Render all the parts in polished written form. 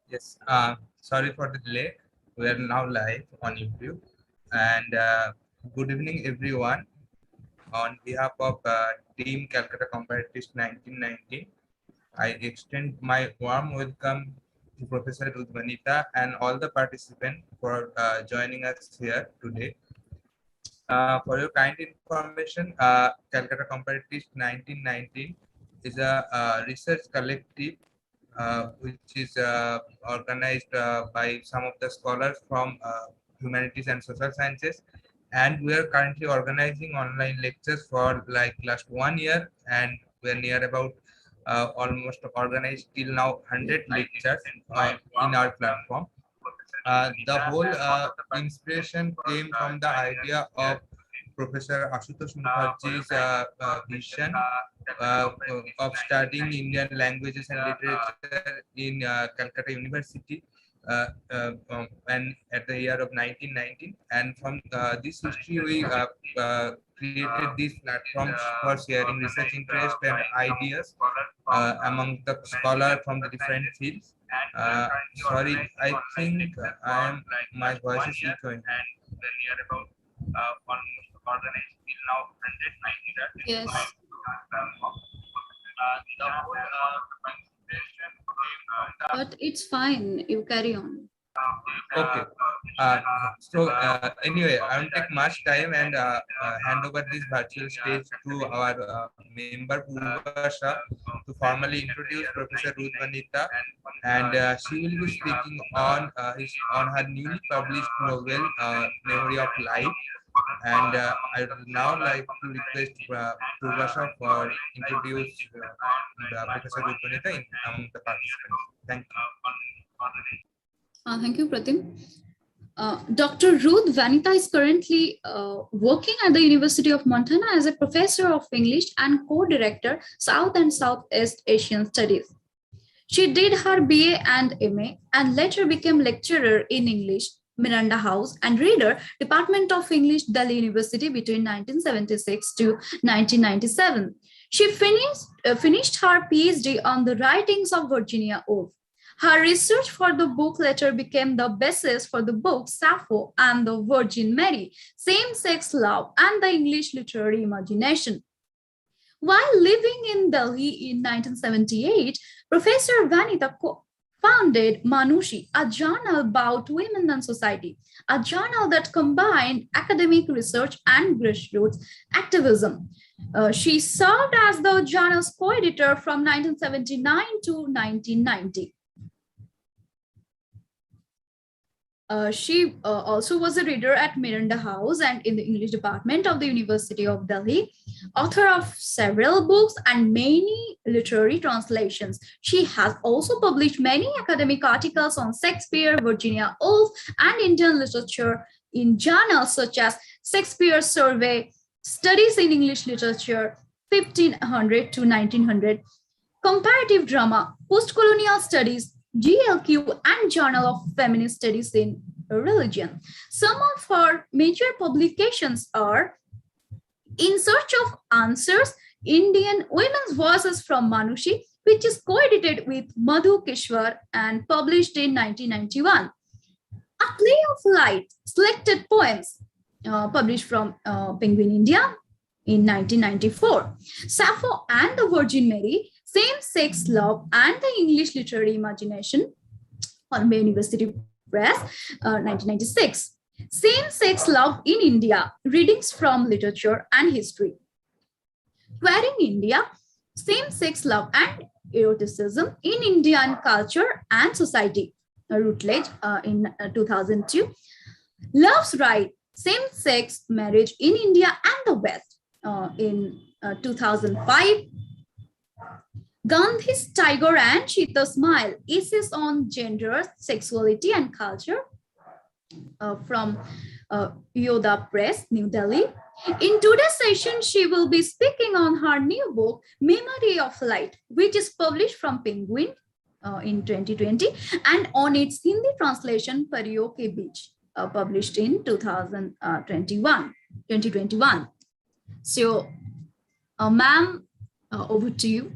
Yes, sorry for the delay. We are now live on YouTube. And good evening, everyone. On behalf of Team Calcutta Comparatives 1919, I extend my warm welcome to Professor Ruth Vanita and all the participants for joining us here today. For your kind information, Calcutta Comparatives 1919 is a research collective which is organized by some of the scholars from humanities and social sciences. And we are currently organizing online lectures for like last 1 year, and we're near about almost organized till now 100 lectures in our platform. The whole inspiration came from the idea of Professor Ashutosh Mukherjee's vision of studying Indian languages and literature in Calcutta University and at the year of 1919. And from this history, we created these platforms for sharing research interest and ideas among the scholars from the different fields. Uh, Sorry, I think my voice is echoing. Yes. But it's fine. You carry on. Okay. Uh, anyway, I won't take much time and hand over this virtual stage to our member Purvasha to formally introduce Professor Ruth Vanita, and she will be speaking on her newly published novel Memory of Life. And I would now like to request Purvasha for introduce the Professor Ruth Vanita among the participants. Thank you. Thank you, Pratim. Dr. Ruth Vanita is currently working at the University of Montana as a professor of English and co-director, South and Southeast Asian Studies. She did her BA and MA and later became lecturer in English, Miranda House, and reader, Department of English, Delhi University between 1976 to 1997. She finished her PhD on the writings of Virginia Woolf. Her research for the book later became the basis for the book Sappho and the Virgin Mary, Same-Sex Love and the English Literary Imagination. While living in Delhi in 1978, Professor Vanita founded Manushi, a journal about women and society, a journal that combined academic research and grassroots activism. She served as the journal's co-editor from 1979 to 1990. She also was a reader at Miranda House and in the English department of the University of Delhi, author of several books and many literary translations. She has also published many academic articles on Shakespeare, Virginia Woolf, and Indian literature in journals such as Shakespeare Survey, Studies in English Literature, 1500 to 1900, Comparative Drama, Postcolonial Studies, GLQ, and Journal of Feminist Studies in Religion. Some of her major publications are In Search of Answers, Indian Women's Voices from Manushi, which is co-edited with Madhu Kishwar and published in 1991. A Play of Light, Selected Poems, published from Penguin India in 1994. Sappho and the Virgin Mary, Same-Sex Love and the English Literary Imagination, Columbia University Press, 1996. Same-Sex Love in India, Readings from Literature and History. Queering India, Same-Sex Love and Eroticism in Indian Culture and Society, Routledge in 2002. Love's Right, Same-Sex Marriage in India and the West in 2005. Gandhi's Tiger and Cheetah Smile, Essays on Gender, Sexuality and Culture from Yoda Press, New Delhi. In today's session, she will be speaking on her new book, Memory of Light, which is published from Penguin in 2020, and on its Hindi translation, Pariyo Ke Beech, published in 2021. So, ma'am, over to you.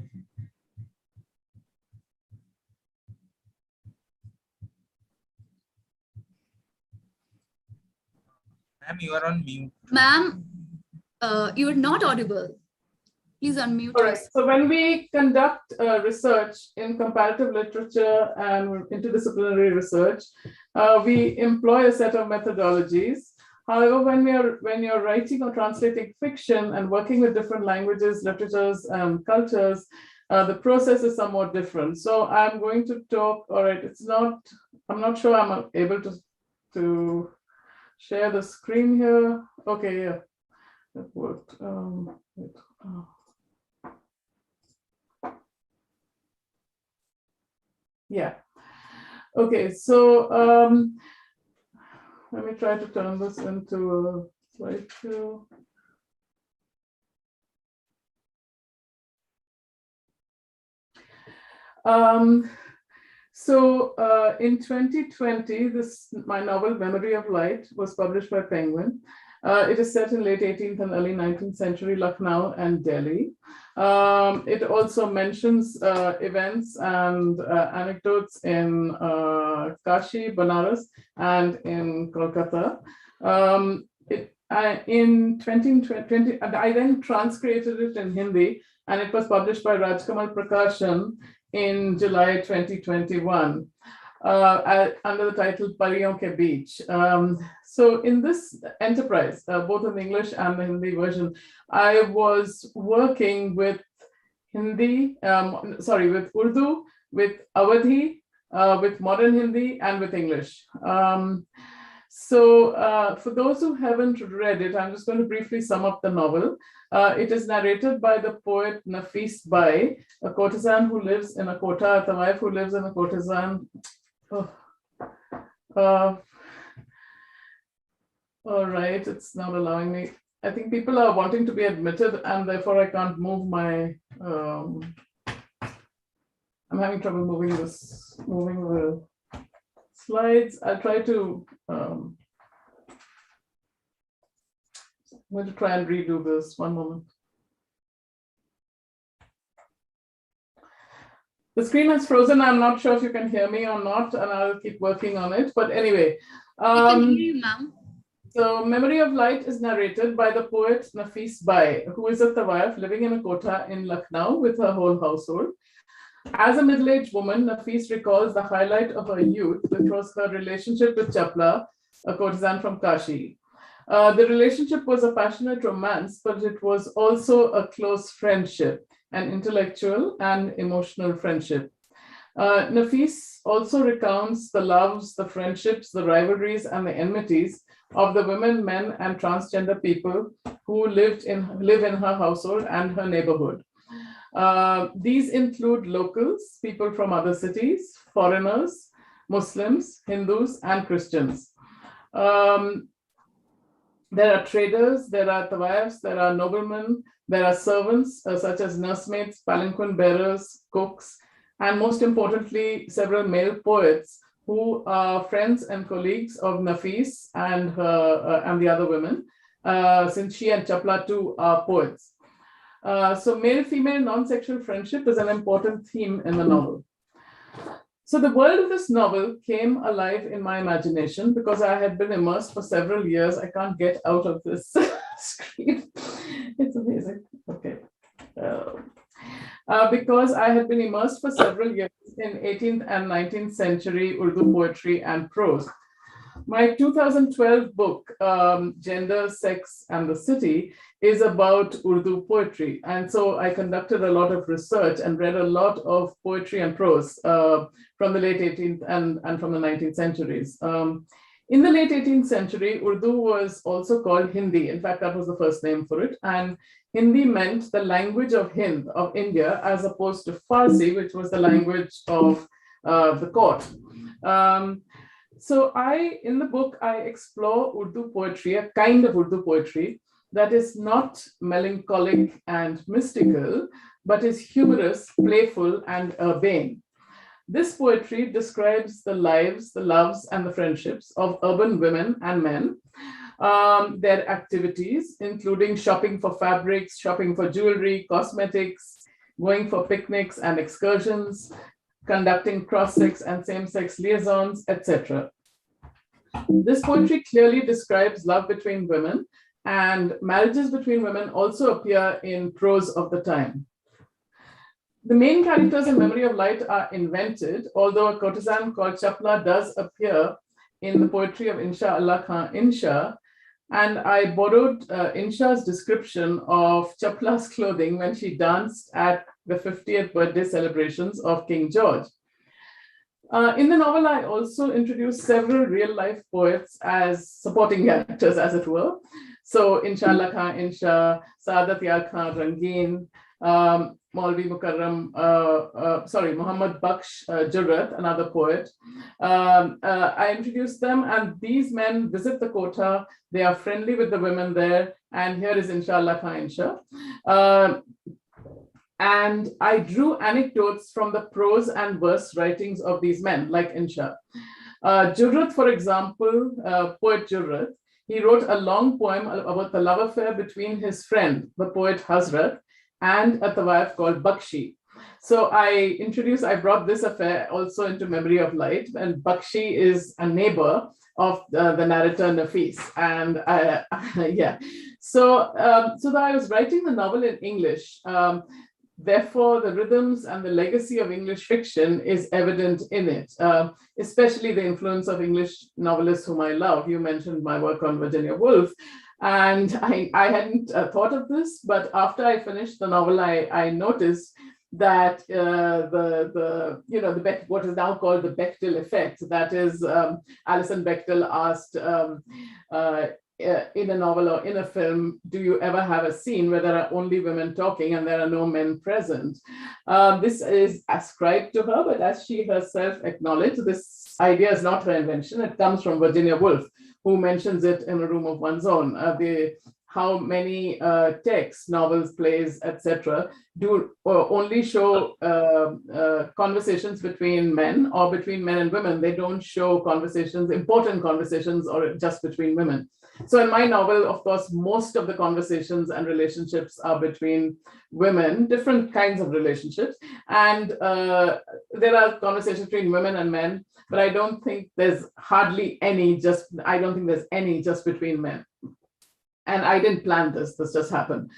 Ma'am, you are on mute. Ma'am, you are not audible. Please unmute All right. yourself. So when we conduct research in comparative literature and interdisciplinary research, we employ a set of methodologies. However, when you're writing or translating fiction and working with different languages, literatures, and cultures, the process is somewhat different. So I'm going to talk. All right. I'm not sure I'm able to share the screen here. Okay. Yeah, that worked. Yeah. Okay, so let me try to turn this into a slideshow. In 2020, my novel Memory of Light was published by Penguin. It is set in late 18th and early 19th century Lucknow and Delhi. It also mentions events and anecdotes in Kashi, Banaras, and in Kolkata. In 2020, I then transcreated it in Hindi, and it was published by Rajkamal Prakashan in July 2021 under the title Pariyon Ke Beech. So in this enterprise, both in English and the Hindi version, I was working with with Urdu, with Awadhi, with modern Hindi, and with English. For those who haven't read it, I'm just going to briefly sum up the novel. It is narrated by the poet Nafis Bai, a courtesan who lives in a kota, a wife who lives in a courtesan. All right, it's not allowing me. I think people are wanting to be admitted, and therefore I can't move my. I'm having trouble moving the slides. I'll try to. I'm going to try and redo this. One moment. The screen has frozen. I'm not sure if you can hear me or not, and I'll keep working on it. But anyway. We can hear you, ma'am. So Memory of Light is narrated by the poet Nafis Bai, who is a Tawaf living in a kota in Lucknow with her whole household. As a middle-aged woman, Nafis recalls the highlight of her youth, which was her relationship with Chapla, a courtesan from Kashi. The relationship was a passionate romance, but it was also a close friendship, an intellectual and emotional friendship. Nafis also recounts the loves, the friendships, the rivalries, and the enmities of the women, men, and transgender people who live in her household and her neighborhood. These include locals, people from other cities, foreigners, Muslims, Hindus, and Christians. There are traders, there are tawafs, there are noblemen, there are servants such as nursemaids, palanquin bearers, cooks, and most importantly, several male poets who are friends and colleagues of Nafis and the other women, since she and Chapla too are poets. So male-female non-sexual friendship is an important theme in the novel. So the world of this novel came alive in my imagination because I had been immersed for several years. I can't get out of this screen. It's amazing. Okay. Because I had been immersed for several years in 18th and 19th century Urdu poetry and prose. My 2012 book, Gender, Sex, and the City, is about Urdu poetry. And so I conducted a lot of research and read a lot of poetry and prose from the late 18th and from the 19th centuries. In the late 18th century, Urdu was also called Hindi. In fact, that was the first name for it. And Hindi meant the language of Hind, of India, as opposed to Farsi, which was the language of the court. So in the book, I explore Urdu poetry, a kind of Urdu poetry that is not melancholic and mystical, but is humorous, playful, and urbane. This poetry describes the lives, the loves, and the friendships of urban women and men, their activities, including shopping for fabrics, shopping for jewelry, cosmetics, going for picnics and excursions, conducting cross-sex and same-sex liaisons, etc. This poetry clearly describes love between women, and marriages between women also appear in prose of the time. The main characters in Memory of Light are invented, although a courtesan called Chapla does appear in the poetry of Insha Allah Khan Insha. And I borrowed Insha's description of Chapla's clothing when she danced at the 50th birthday celebrations of King George. In the novel, I also introduced several real-life poets as supporting characters, as it were. So, Insha Allah Khan Insha, Saadat Yar Khan Rangeen, Maulvi Mukarram, Muhammad Baksh Jurrat, another poet. I introduced them, and these men visit the Kota. They are friendly with the women there, and here is Inshallah Khan Insha. And I drew anecdotes from the prose and verse writings of these men, like Insha. Jurrat, for example, poet Jurrat, he wrote a long poem about the love affair between his friend, the poet Hazrat, and a tawaif called Bakshi. So I brought this affair also into Memory of Light, and Bakshi is a neighbor of the narrator Nafis. And yeah, so that I was writing the novel in English. Therefore, the rhythms and the legacy of English fiction is evident in it, especially the influence of English novelists whom I love. You mentioned my work on Virginia Woolf. And I hadn't thought of this, but after I finished the novel, I noticed that what is now called the Bechdel effect. That is, Alison Bechdel asked in a novel or in a film, do you ever have a scene where there are only women talking and there are no men present? This is ascribed to her, but as she herself acknowledged, this idea is not her invention. It comes from Virginia Woolf, who mentions it in A Room of One's Own. How many texts, novels, plays, etc., do only show conversations between men or between men and women. They don't show conversations, important conversations, or just between women. So in my novel, of course, most of the conversations and relationships are between women, different kinds of relationships. And there are conversations between women and men, but I don't think there's any just between men. And I didn't plan this just happened.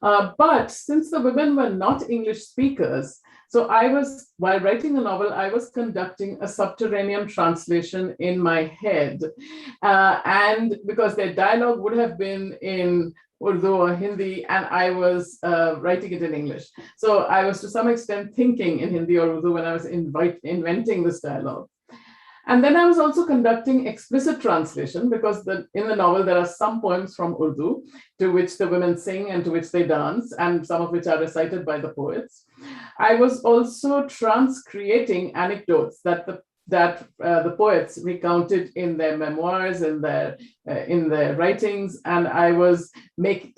But since the women were not English speakers, so while writing the novel, I was conducting a subterranean translation in my head. And because their dialogue would have been in Urdu or Hindi, and I was writing it in English. So I was to some extent thinking in Hindi or Urdu when I was inventing this dialogue. And then I was also conducting explicit translation, because in the novel, there are some poems from Urdu to which the women sing and to which they dance, and some of which are recited by the poets. I was also transcreating anecdotes that the poets recounted in their memoirs, in their writings, and I was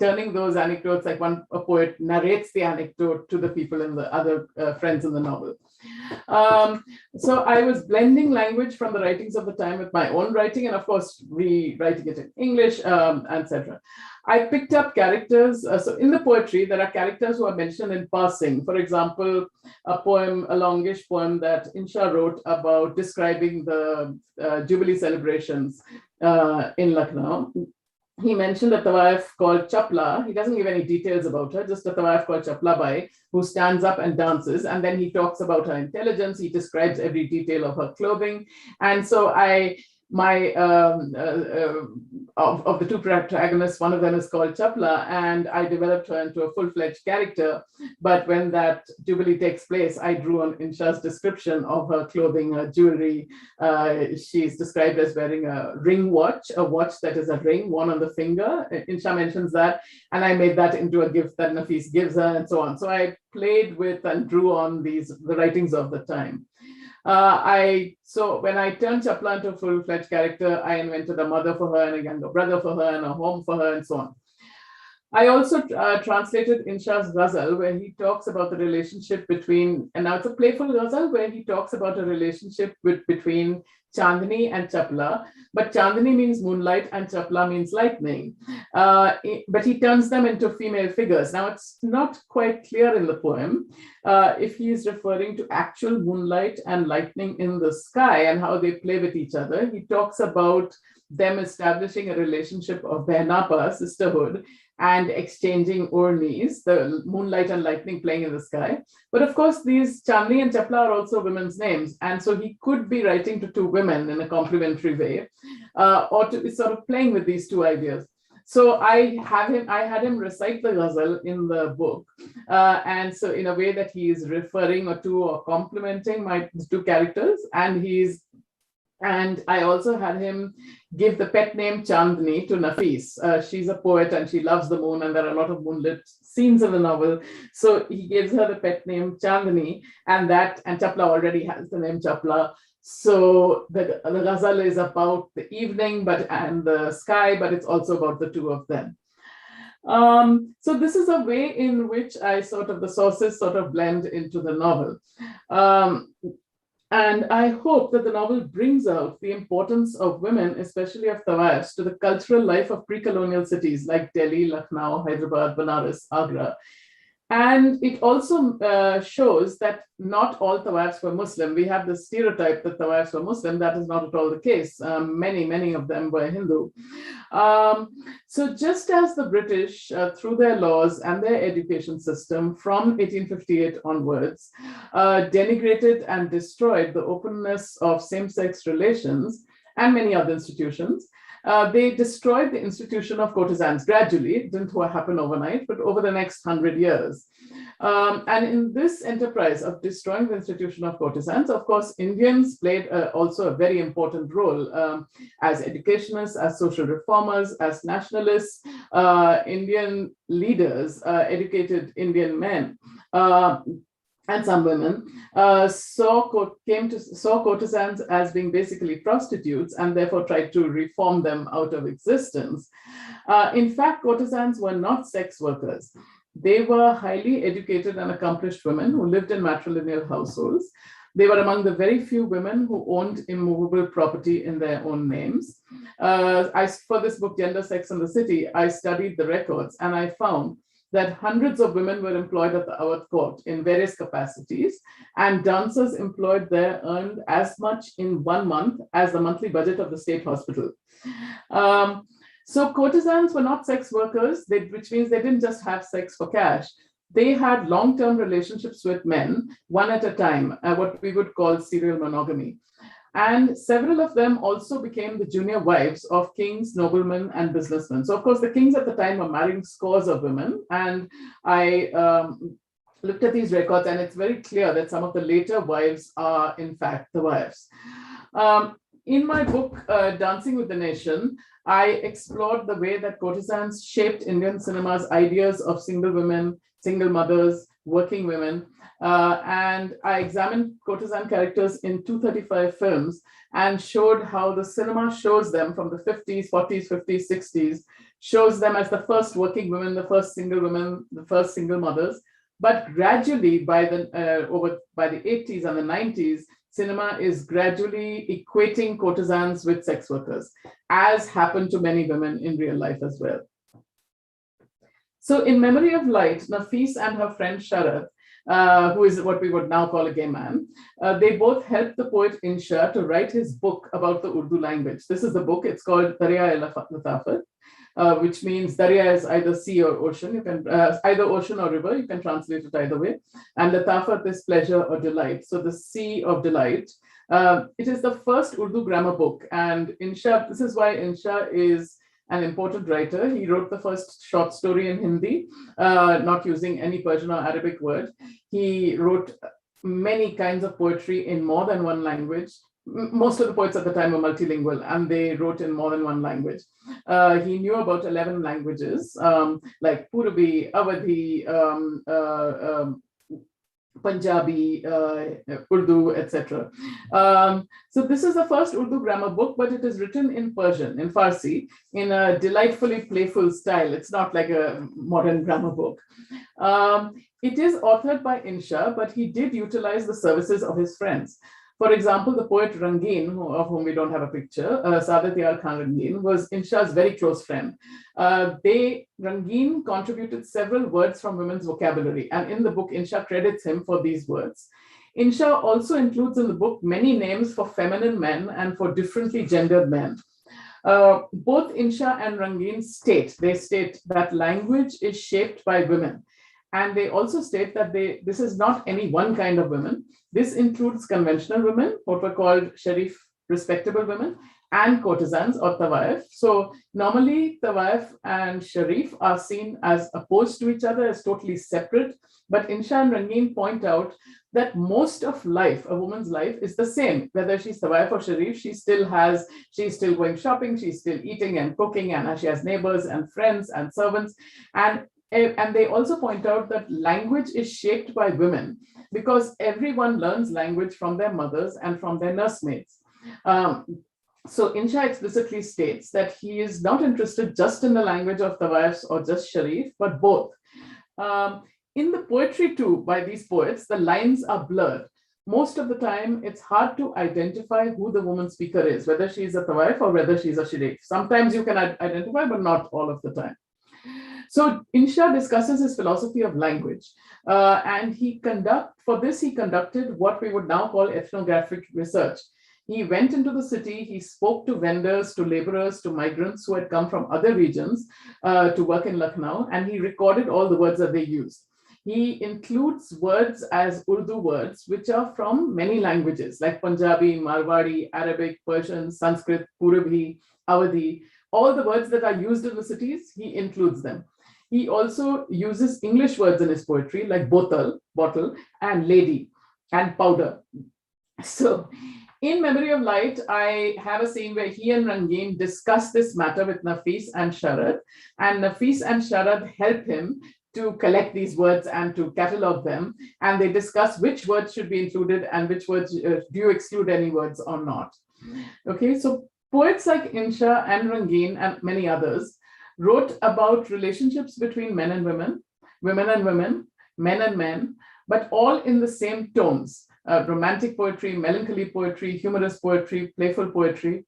turning those anecdotes, like a poet narrates the anecdote to the people in the other friends in the novel. So I was blending language from the writings of the time with my own writing, and of course rewriting it in English, etc. I picked up characters. So in the poetry, there are characters who are mentioned in passing. For example, a longish poem that Insha wrote about describing the Jubilee celebrations in Lucknow. He mentioned a tawaif called Chapla. He doesn't give any details about her, just a tawaif called Chapla Bai, who stands up and dances. And then he talks about her intelligence. He describes every detail of her clothing. And so of the two protagonists, one of them is called Chapla, and I developed her into a full-fledged character. But when that Jubilee takes place, I drew on Insha's description of her clothing, her jewelry. She's described as wearing a ring watch, a watch that is a ring worn on the finger. Insha mentions that, and I made that into a gift that Nafis gives her, and so on. So I played with and drew on the writings of the time. So when I turned Chapla into a full-fledged character, I invented a mother for her and a younger brother for her and a home for her and so on. I also translated Insha's ghazal, where he talks about the relationship between, and now it's a playful ghazal where he talks about a relationship between Chandni and Chapla, but Chandni means moonlight and Chapla means lightning. But he turns them into female figures. Now, it's not quite clear in the poem if he is referring to actual moonlight and lightning in the sky and how they play with each other. He talks about them establishing a relationship of Behnapa, sisterhood, and exchanging urnis, the moonlight and lightning playing in the sky. But of course, these Chandni and Chapla are also women's names. And so he could be writing to two women in a complementary way, or to be sort of playing with these two ideas. So I had him recite the ghazal in the book. And so in a way that he is referring to or complementing my two characters, and I also had him give the pet name Chandni to Nafis. She's a poet and she loves the moon, and there are a lot of moonlit scenes in the novel. So he gives her the pet name Chandni, and Chapla already has the name Chapla. So the ghazal is about the evening and the sky, but it's also about the two of them. So this is a way in which the sources sort of blend into the novel. And I hope that the novel brings out the importance of women, especially of Tawaiffs, to the cultural life of pre-colonial cities like Delhi, Lucknow, Hyderabad, Banaras, Agra. And it also shows that not all Tawaiffs were Muslim. We have the stereotype that Tawaiffs were Muslim. That is not at all the case. Many of them were Hindu. So just as the British, through their laws and their education system from 1858 onwards, denigrated and destroyed the openness of same-sex relations and many other institutions, they destroyed the institution of courtesans gradually. It didn't happen overnight, but over the next 100 years. And in this enterprise of destroying the institution of courtesans, of course, Indians played also a very important role as educationists, as social reformers, as nationalists. Indian leaders, educated Indian men, and some women saw courtesans as being basically prostitutes and therefore tried to reform them out of existence. In fact, courtesans were not sex workers. They were highly educated and accomplished women who lived in matrilineal households. They were among the very few women who owned immovable property in their own names. For this book, Gender, Sex and the City, I studied the records and I found that hundreds of women were employed at the Awadh court in various capacities, and dancers employed there earned as much in 1 month as the monthly budget of the state hospital. So courtesans were not sex workers, which means they didn't just have sex for cash. They had long-term relationships with men, one at a time, what we would call serial monogamy. And several of them also became the junior wives of kings, noblemen, and businessmen. So, of course, the kings at the time were marrying scores of women. And I looked at these records, and it's very clear that some of the later wives are, in fact, the wives. In my book, Dancing with the Nation, I explored the way that courtesans shaped Indian cinema's ideas of single women, single mothers, working women. And I examined courtesan characters in 235 films and showed how the cinema shows them from the 50s, 40s, 50s, 60s, shows them as the first working women, the first single women, the first single mothers. But gradually, by the 80s and the 90s, cinema is gradually equating courtesans with sex workers, as happened to many women in real life as well. So in Memory of Light, Nafis and her friend Sharad, who is what we would now call a gay man, they both helped the poet Insha to write his book about the Urdu language. This is the book. It's called Darya-e-Latafat, which means Darya is either sea or ocean. You can either ocean or river. You can translate it either way. And Latafat is pleasure or delight. So the sea of delight. It is the first Urdu grammar book. And Insha, this is why Insha is an important writer. He wrote the first short story in Hindi, not using any Persian or Arabic word. He wrote many kinds of poetry in more than one language. Most of the poets at the time were multilingual, and they wrote in more than one language. He knew about 11 languages, like Purbi, Awadhi, Punjabi, Urdu, etc. So this is the first Urdu grammar book, but it is written in Persian, in Farsi, in a delightfully playful style. It's not like a modern grammar book. It is authored by Insha, but he did utilize the services of his friends. For example, the poet Rangin, of whom we don't have a picture, Saadat Yar Khan Rangin, was Insha's very close friend. Rangin contributed several words from women's vocabulary, and in the book, Insha credits him for these words. Insha also includes in the book many names for feminine men and for differently gendered men. Both Insha and Rangin state that language is shaped by women. And they also state that this is not any one kind of women. This includes conventional women, what were called Sharif, respectable women, and courtesans or tawaif. So normally tawaif and Sharif are seen as opposed to each other, as totally separate. But Insha and Rangin point out that most of life, a woman's life, is the same. Whether she's tawaif or Sharif, she's still going shopping, she's still eating and cooking, and she has neighbors and friends and servants. And they also point out that language is shaped by women because everyone learns language from their mothers and from their nursemaids. So Insha explicitly states that he is not interested just in the language of tawaifs or just Sharif, but both. In the poetry too, by these poets, the lines are blurred. Most of the time, it's hard to identify who the woman speaker is, whether she's a tawaif or whether she's a Sharif. Sometimes you can identify, but not all of the time. So Insha discusses his philosophy of language, and for this he conducted what we would now call ethnographic research. He went into the city, he spoke to vendors, to laborers, to migrants who had come from other regions to work in Lucknow, and he recorded all the words that they used. He includes words as Urdu words, which are from many languages like Punjabi, Marwari, Arabic, Persian, Sanskrit, Purabhi, Awadhi. All the words that are used in the cities, he includes them. He also uses English words in his poetry like bottle, and lady, and powder. So in Memory of Light, I have a scene where he and Rangin discuss this matter with Nafis and Sharad, and Nafis and Sharad help him to collect these words and to catalog them, and they discuss which words should be included and which words do you exclude any words or not. Okay, so poets like Insha and Rangin and many others wrote about relationships between men and women, women and women, men and men, but all in the same tones. Romantic poetry, melancholy poetry, humorous poetry, playful poetry.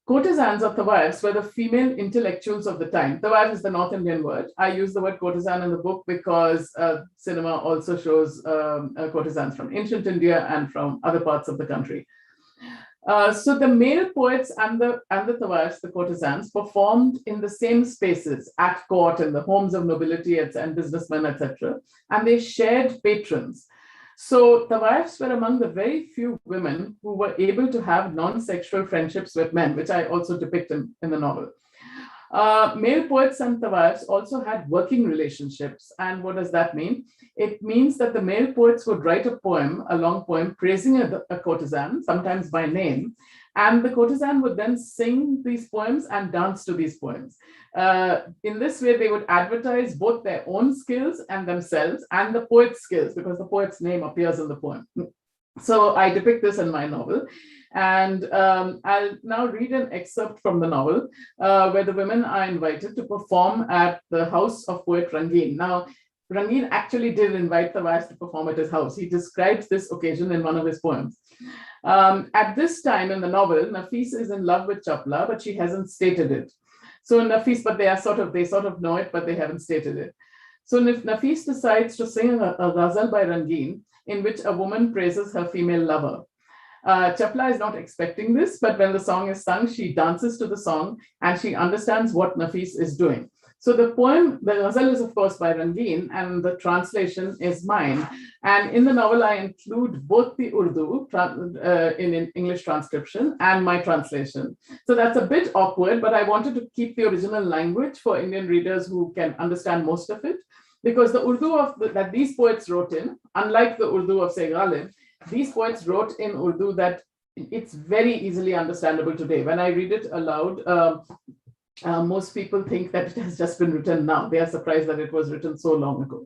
Courtesans or tawaifs were the female intellectuals of the time. Tawaif is the North Indian word. I use the word courtesan in the book because cinema also shows courtesans from ancient India and from other parts of the country. So the male poets and the tawaifs, the courtesans, performed in the same spaces at court, in the homes of nobility and businessmen, etc. And they shared patrons. So tawaifs were among the very few women who were able to have non-sexual friendships with men, which I also depict in the novel. Male poets and tawaifs also had working relationships. And what does that mean? It means that the male poets would write a poem, a long poem, praising a courtesan, sometimes by name, and the courtesan would then sing these poems and dance to these poems. In this way, they would advertise both their own skills and themselves and the poet's skills, because the poet's name appears in the poem. So I depict this in my novel. And I'll now read an excerpt from the novel where the women are invited to perform at the house of poet Rangin. Now, Rangin actually did invite the wives to perform at his house. He describes this occasion in one of his poems. At this time in the novel, Nafis is in love with Chapla, but she hasn't stated it. So Nafis, but they sort of know it, but they haven't stated it. So Nafis decides to sing a ghazal by Rangin in which a woman praises her female lover. Chapla is not expecting this, but when the song is sung, she dances to the song and she understands what Nafis is doing. So the poem, the ghazal is of course by Rangin and the translation is mine. And in the novel, I include both the Urdu in English transcription and my translation. So that's a bit awkward, but I wanted to keep the original language for Indian readers who can understand most of it, because the Urdu that these poets wrote in, unlike the Urdu of say Ghalib, these poets wrote in Urdu that it's very easily understandable today. When I read it aloud, most people think that it has just been written now. They are surprised that it was written so long ago.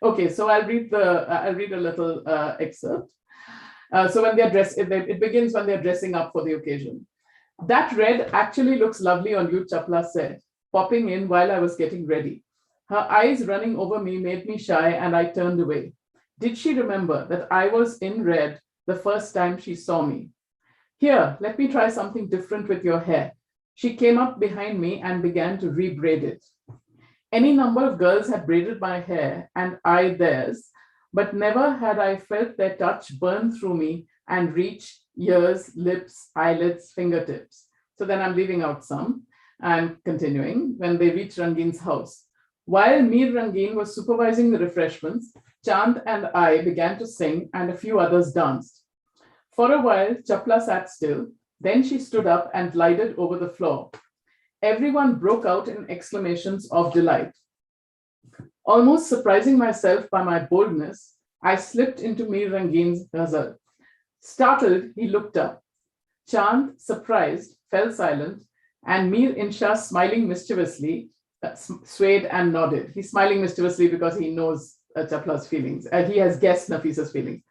Okay, so I'll read a little excerpt. So when they're dressed, it begins when they're dressing up for the occasion. That red actually looks lovely on you, Chapla said, popping in while I was getting ready. Her eyes running over me made me shy and I turned away. Did she remember that I was in red the first time she saw me. Here, let me try something different with your hair. She came up behind me and began to rebraid it. Any number of girls had braided my hair and I theirs, but never had I felt their touch burn through me and reach ears, lips, eyelids, fingertips. So then I'm leaving out some and continuing. When they reached Rangin's house, while Mir Rangin was supervising the refreshments, Chand and I began to sing and a few others danced. For a while, Chapla sat still. Then she stood up and glided over the floor. Everyone broke out in exclamations of delight. Almost surprising myself by my boldness, I slipped into Mir Rangin's ghazal. Startled, he looked up. Chand, surprised, fell silent, and Mir Insha, smiling mischievously, swayed and nodded. He's smiling mischievously because he knows Chapla's feelings. He has guessed Nafisa's feelings.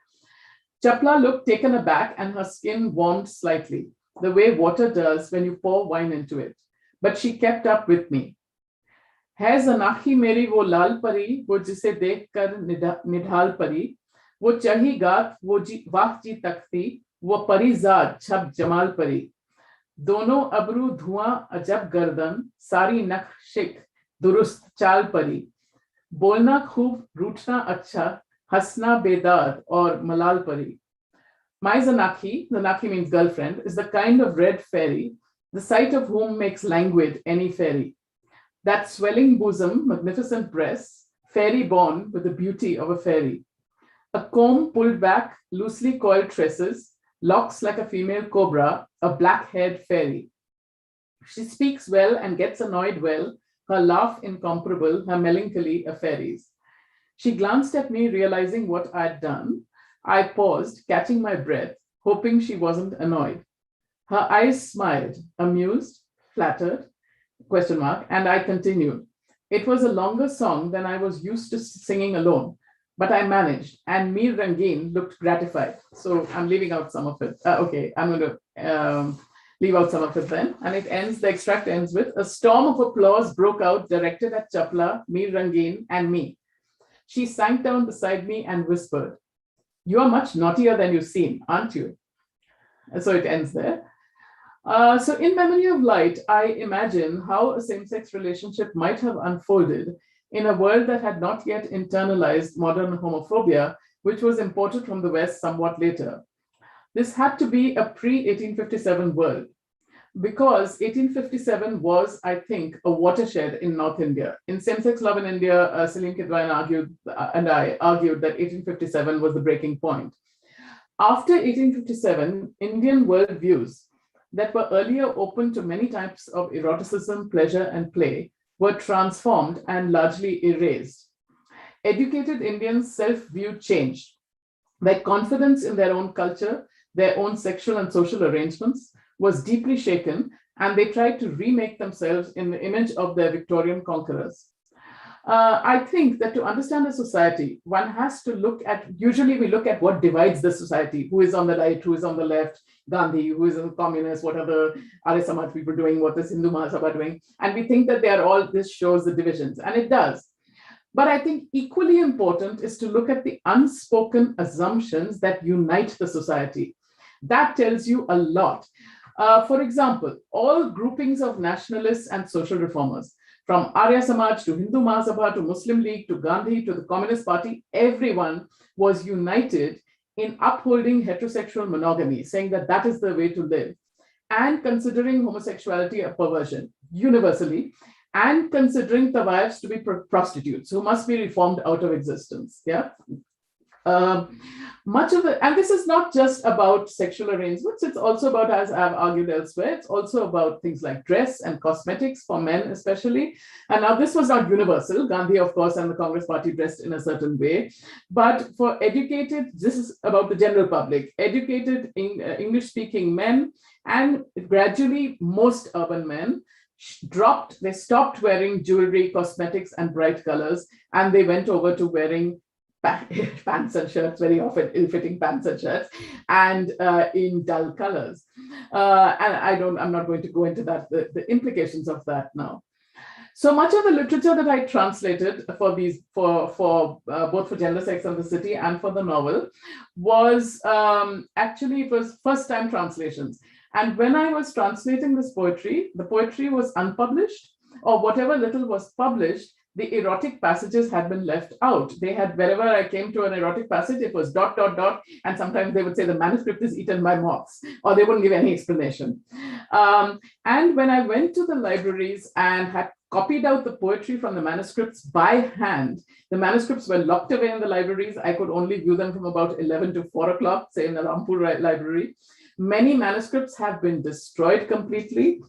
Chapla looked taken aback and her skin warmed slightly, the way water does when you pour wine into it. But she kept up with me. है ज़नाखी मेरी वो लाल परी, वो जिसे देखकर निढाल परी, वो चढ़ी गात, वो वाह जी तख्ती, वो परीज़ाद छब जमाल परी. दोनों अबरू धुआं अजब गर्दन, सारी नक्शिक दुरुस्त चाल परी. बोलना खूब, रूठना अच्छा, हंसना बेदाद और मलाल परी. My Zanaki, Zanaki means girlfriend, is the kind of red fairy, the sight of whom makes languid any fairy. That swelling bosom, magnificent breasts, fairy born with the beauty of a fairy. A comb pulled back, loosely coiled tresses, locks like a female cobra, a black-haired fairy. She speaks well and gets annoyed well, her laugh incomparable, her melancholy a fairy's. She glanced at me, realizing what I'd done. I paused, catching my breath, hoping she wasn't annoyed. Her eyes smiled, amused, flattered, question mark, and I continued. It was a longer song than I was used to singing alone, but I managed, and Mir Rangin looked gratified. So I'm leaving out some of it. Okay, I'm going to leave out some of it then. And it ends, the extract ends with, a storm of applause broke out directed at Chapla, Mir Rangin, and me. She sank down beside me and whispered, "You are much naughtier than you seem, aren't you?" And so it ends there. So in Memory of Light, I imagine how a same-sex relationship might have unfolded in a world that had not yet internalized modern homophobia, which was imported from the West somewhat later. This had to be a pre-1857 world, because 1857 was, I think, a watershed in North India. In Same-Sex Love in India, Salim Kidwai and I argued that 1857 was the breaking point. After 1857, Indian worldviews that were earlier open to many types of eroticism, pleasure, and play were transformed and largely erased. Educated Indians' self-view changed. Their confidence in their own culture, their own sexual and social arrangements was deeply shaken, and they tried to remake themselves in the image of their Victorian conquerors. I think that to understand a society, one has to look at, usually we look at what divides the society, who is on the right, who is on the left, Gandhi, who is a communist, what are the Arya Samaj people doing, what is Hindu Mahasabha doing, and we think that they are all, this shows the divisions, and it does. But I think equally important is to look at the unspoken assumptions that unite the society. That tells you a lot. For example, all groupings of nationalists and social reformers, from Arya Samaj to Hindu Mahasabha to Muslim League to Gandhi to the Communist Party, everyone was united in upholding heterosexual monogamy, saying that that is the way to live, and considering homosexuality a perversion universally, and considering tawaifs to be prostitutes who must be reformed out of existence. Yeah. Much of it, and this is not just about sexual arrangements, it's also about, as I've argued elsewhere, it's also about things like dress and cosmetics for men especially. And now this was not universal. Gandhi, of course, and the Congress Party dressed in a certain way. But for educated, this is about the general public, educated English-speaking men, and gradually most urban men they stopped wearing jewelry, cosmetics, and bright colors, and they went over to wearing pants and shirts, very often ill-fitting pants and shirts, and in dull colors. And I'm not going to go into that, the implications of that now. So much of the literature that I translated for these, both for Gender, Sex and the City and for the novel, was actually, it was first-time translations. And when I was translating this poetry, the poetry was unpublished, or whatever little was published, the erotic passages had been left out. They had, wherever I came to an erotic passage, it was ... and sometimes they would say the manuscript is eaten by moths, or they wouldn't give any explanation. And when I went to the libraries and had copied out the poetry from the manuscripts by hand, the manuscripts were locked away in the libraries. I could only view them from about 11 to 4 o'clock, say in the Rampur library. Many manuscripts have been destroyed completely,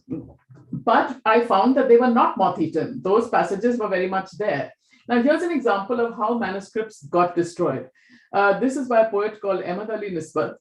but I found that they were not moth-eaten. Those passages were very much there. Now, here's an example of how manuscripts got destroyed. This is by a poet called Ahmad Ali Nisbat,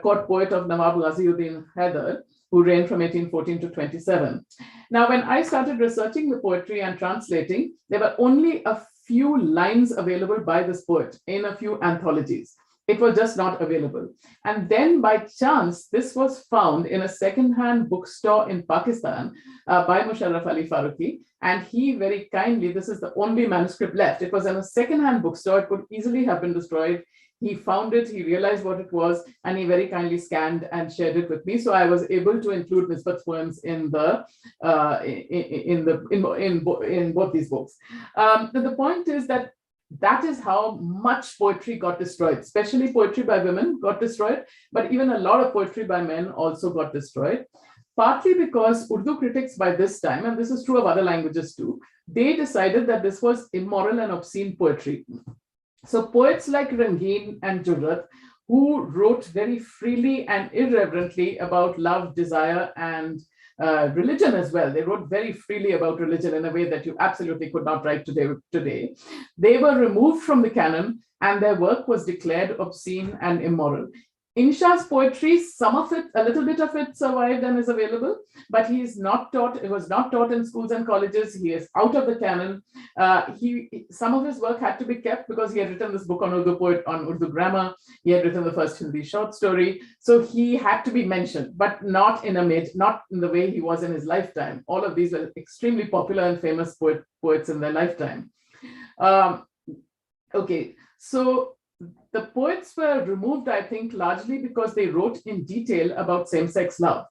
court poet of Nawab Ghaziuddin Haidar, who reigned from 1814 to 27. Now, when I started researching the poetry and translating, there were only a few lines available by this poet in a few anthologies. It was just not available. And then by chance, this was found in a secondhand bookstore in Pakistan by Musharraf Ali Faruqi. And he very kindly, this is the only manuscript left. It was in a secondhand bookstore. It could easily have been destroyed. He found it, he realized what it was, and he very kindly scanned and shared it with me. So I was able to include Nisbat's poems in both these books. The point is that is how much poetry got destroyed, especially poetry by women got destroyed, but even a lot of poetry by men also got destroyed. Partly because Urdu critics by this time, and this is true of other languages too, they decided that this was immoral and obscene poetry. So poets like Rangeen and Jurrat, who wrote very freely and irreverently about love, desire, and religion as well. They wrote very freely about religion in a way that you absolutely could not write today. They were removed from the canon, and their work was declared obscene and immoral. Inshaa's poetry, some of it, a little bit of it survived and is available, but he is not taught, it was not taught in schools and colleges. He is out of the canon. Some of his work had to be kept because he had written this book on Urdu grammar. He had written the first Hindi short story. So he had to be mentioned, but not in the way he was in his lifetime. All of these were extremely popular and famous poets in their lifetime. Okay, so the poets were removed, I think, largely because they wrote in detail about same-sex love.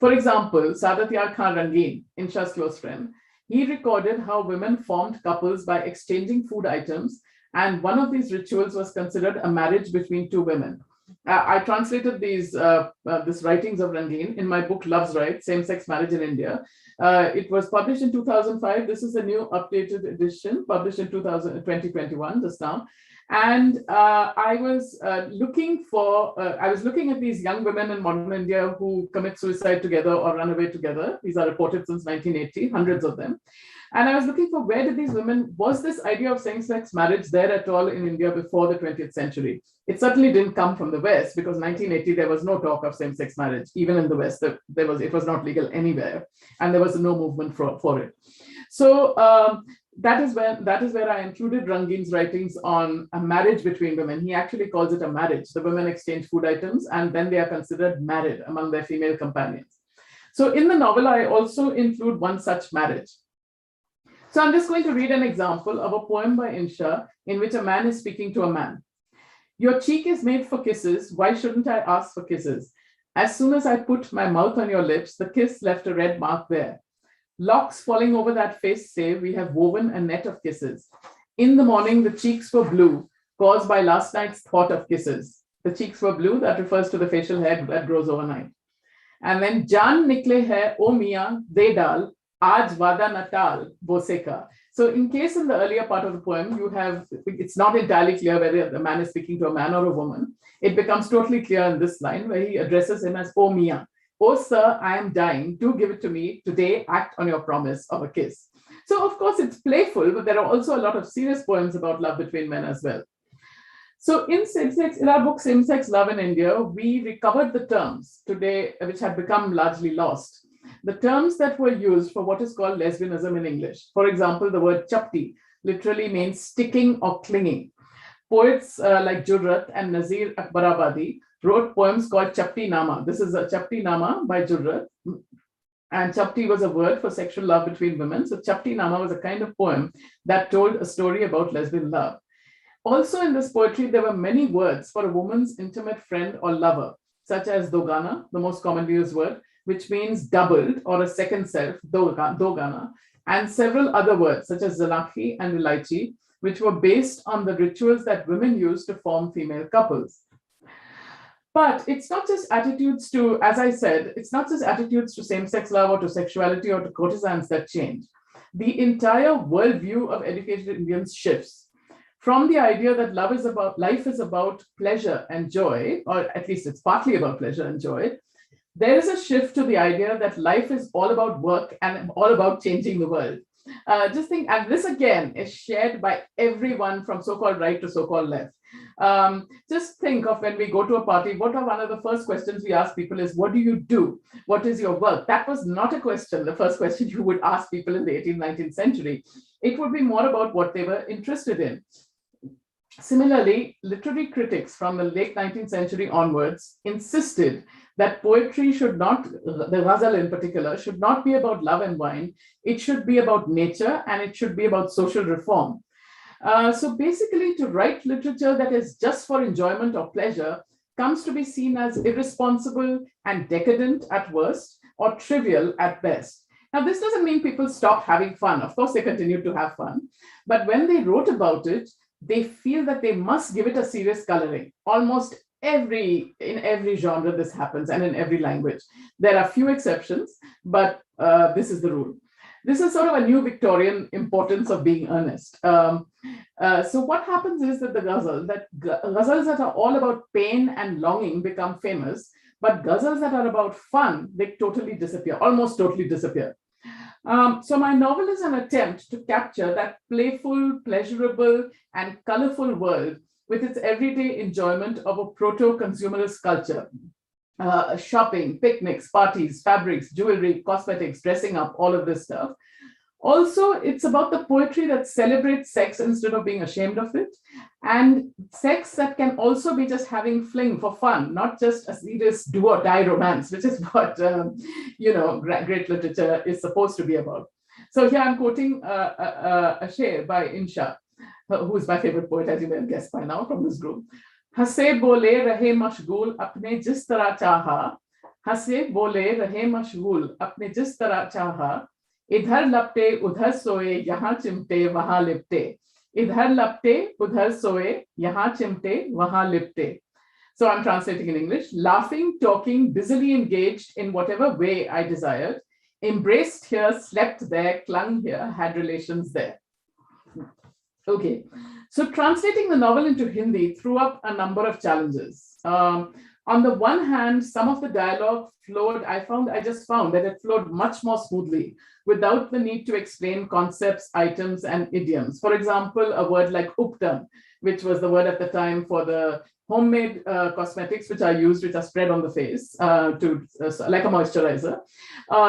For example, Saadat Yar Khan Rangeen, Inshaa's close friend, he recorded how women formed couples by exchanging food items, and one of these rituals was considered a marriage between two women. I translated these writings of Rangeen in my book Love's Right, Same-Sex Marriage in India. It was published in 2005. This is a new updated edition, published in 2021, just now. And I was looking at these young women in modern India who commit suicide together or run away together. These are reported since 1980, hundreds of them. And I was looking for where did these women, was this idea of same-sex marriage there at all in India before the 20th century? It certainly didn't come from the West, because 1980, there was no talk of same-sex marriage. Even in the West, it was not legal anywhere. And there was no movement for it. So that is where I included Rangeen's writings on a marriage between women. He actually calls it a marriage. The women exchange food items, and then they are considered married among their female companions. So in the novel, I also include one such marriage. So I'm just going to read an example of a poem by Inshaa in which a man is speaking to a man. Your cheek is made for kisses. Why shouldn't I ask for kisses? As soon as I put my mouth on your lips, the kiss left a red mark there. Locks falling over that face say we have woven a net of kisses. In the morning, the cheeks were blue, caused by last night's thought of kisses. The cheeks were blue, that refers to the facial hair that grows overnight. And then Jaan nikle hai, o miyan, de dal, aaj vada natal, boseka. So in case in the earlier part of the poem, it's not entirely clear whether the man is speaking to a man or a woman. It becomes totally clear in this line where he addresses him as O miyan. Oh, sir, I am dying. Do give it to me. Today, act on your promise of a kiss. So, of course, it's playful, but there are also a lot of serious poems about love between men as well. So in our book, Same-Sex Love in India, we recovered the terms today, which had become largely lost. The terms that were used for what is called lesbianism in English. For example, the word chapti literally means sticking or clinging. Poets like Jurrat and Nazir Akbarabadi wrote poems called Chapti Nama. This is a Chapti Nama by Jurrat. And chapti was a word for sexual love between women. So chapti nama was a kind of poem that told a story about lesbian love. Also in this poetry, there were many words for a woman's intimate friend or lover, such as dogana, the most commonly used word, which means doubled or a second self, dogana, and several other words such as zanakhi and ilaichi, which were based on the rituals that women used to form female couples. But it's not just attitudes to, as I said, it's not just attitudes to same-sex love or to sexuality or to courtesans that change. The entire worldview of educated Indians shifts from the idea that life is about pleasure and joy, or at least it's partly about pleasure and joy. There is a shift to the idea that life is all about work and all about changing the world. Just think, and this again is shared by everyone from so-called right to so-called left. Just think of when we go to a party, what are one of the first questions we ask people is, what do you do? What is your work? That was not a question, the first question you would ask people in the 18th, 19th century. It would be more about what they were interested in. Similarly, literary critics from the late 19th century onwards insisted that poetry should not, the ghazal in particular, should not be about love and wine. It should be about nature and it should be about social reform. So basically, to write literature that is just for enjoyment or pleasure comes to be seen as irresponsible and decadent at worst or trivial at best. Now, this doesn't mean people stopped having fun. Of course, they continued to have fun. But when they wrote about it, they feel that they must give it a serious coloring. Almost in every genre this happens, and in every language. There are few exceptions, but this is the rule. This is sort of a new Victorian importance of being earnest. So what happens is that the ghazals that are all about pain and longing become famous, but ghazals that are about fun, they totally disappear, almost totally disappear. So my novel is an attempt to capture that playful, pleasurable, and colorful world with its everyday enjoyment of a proto-consumerist culture. Shopping, picnics, parties, fabrics, jewelry, cosmetics, dressing up, all of this stuff. Also, it's about the poetry that celebrates sex instead of being ashamed of it, and sex that can also be just having fling for fun, not just a serious do or die romance, which is what great literature is supposed to be about. So here I'm quoting a sher by Insha, who is my favorite poet, as you may have guessed by now from this group. हंसे बोले रहे मशगूल अपने जिस तरह चाहा, हंसे बोले रहे मशगूल अपने जिस तरह चाहा, इधर लपटे उधर सोए यहाँ चिमटे वहां लिपटे, इधर लपटे उधर सोए यहाँ चिमटे वहां लिपटे. So I'm translating in English. Laughing, talking, busily engaged in whatever way I desired, embraced here, slept there, clung here, had relations there. Okay, so translating the novel into Hindi threw up a number of challenges. On the one hand, some of the dialogue flowed, I just found that it flowed much more smoothly without the need to explain concepts, items, and idioms. For example, a word like uptam, which was the word at the time for the homemade cosmetics which are used, which are spread on the face like a moisturizer.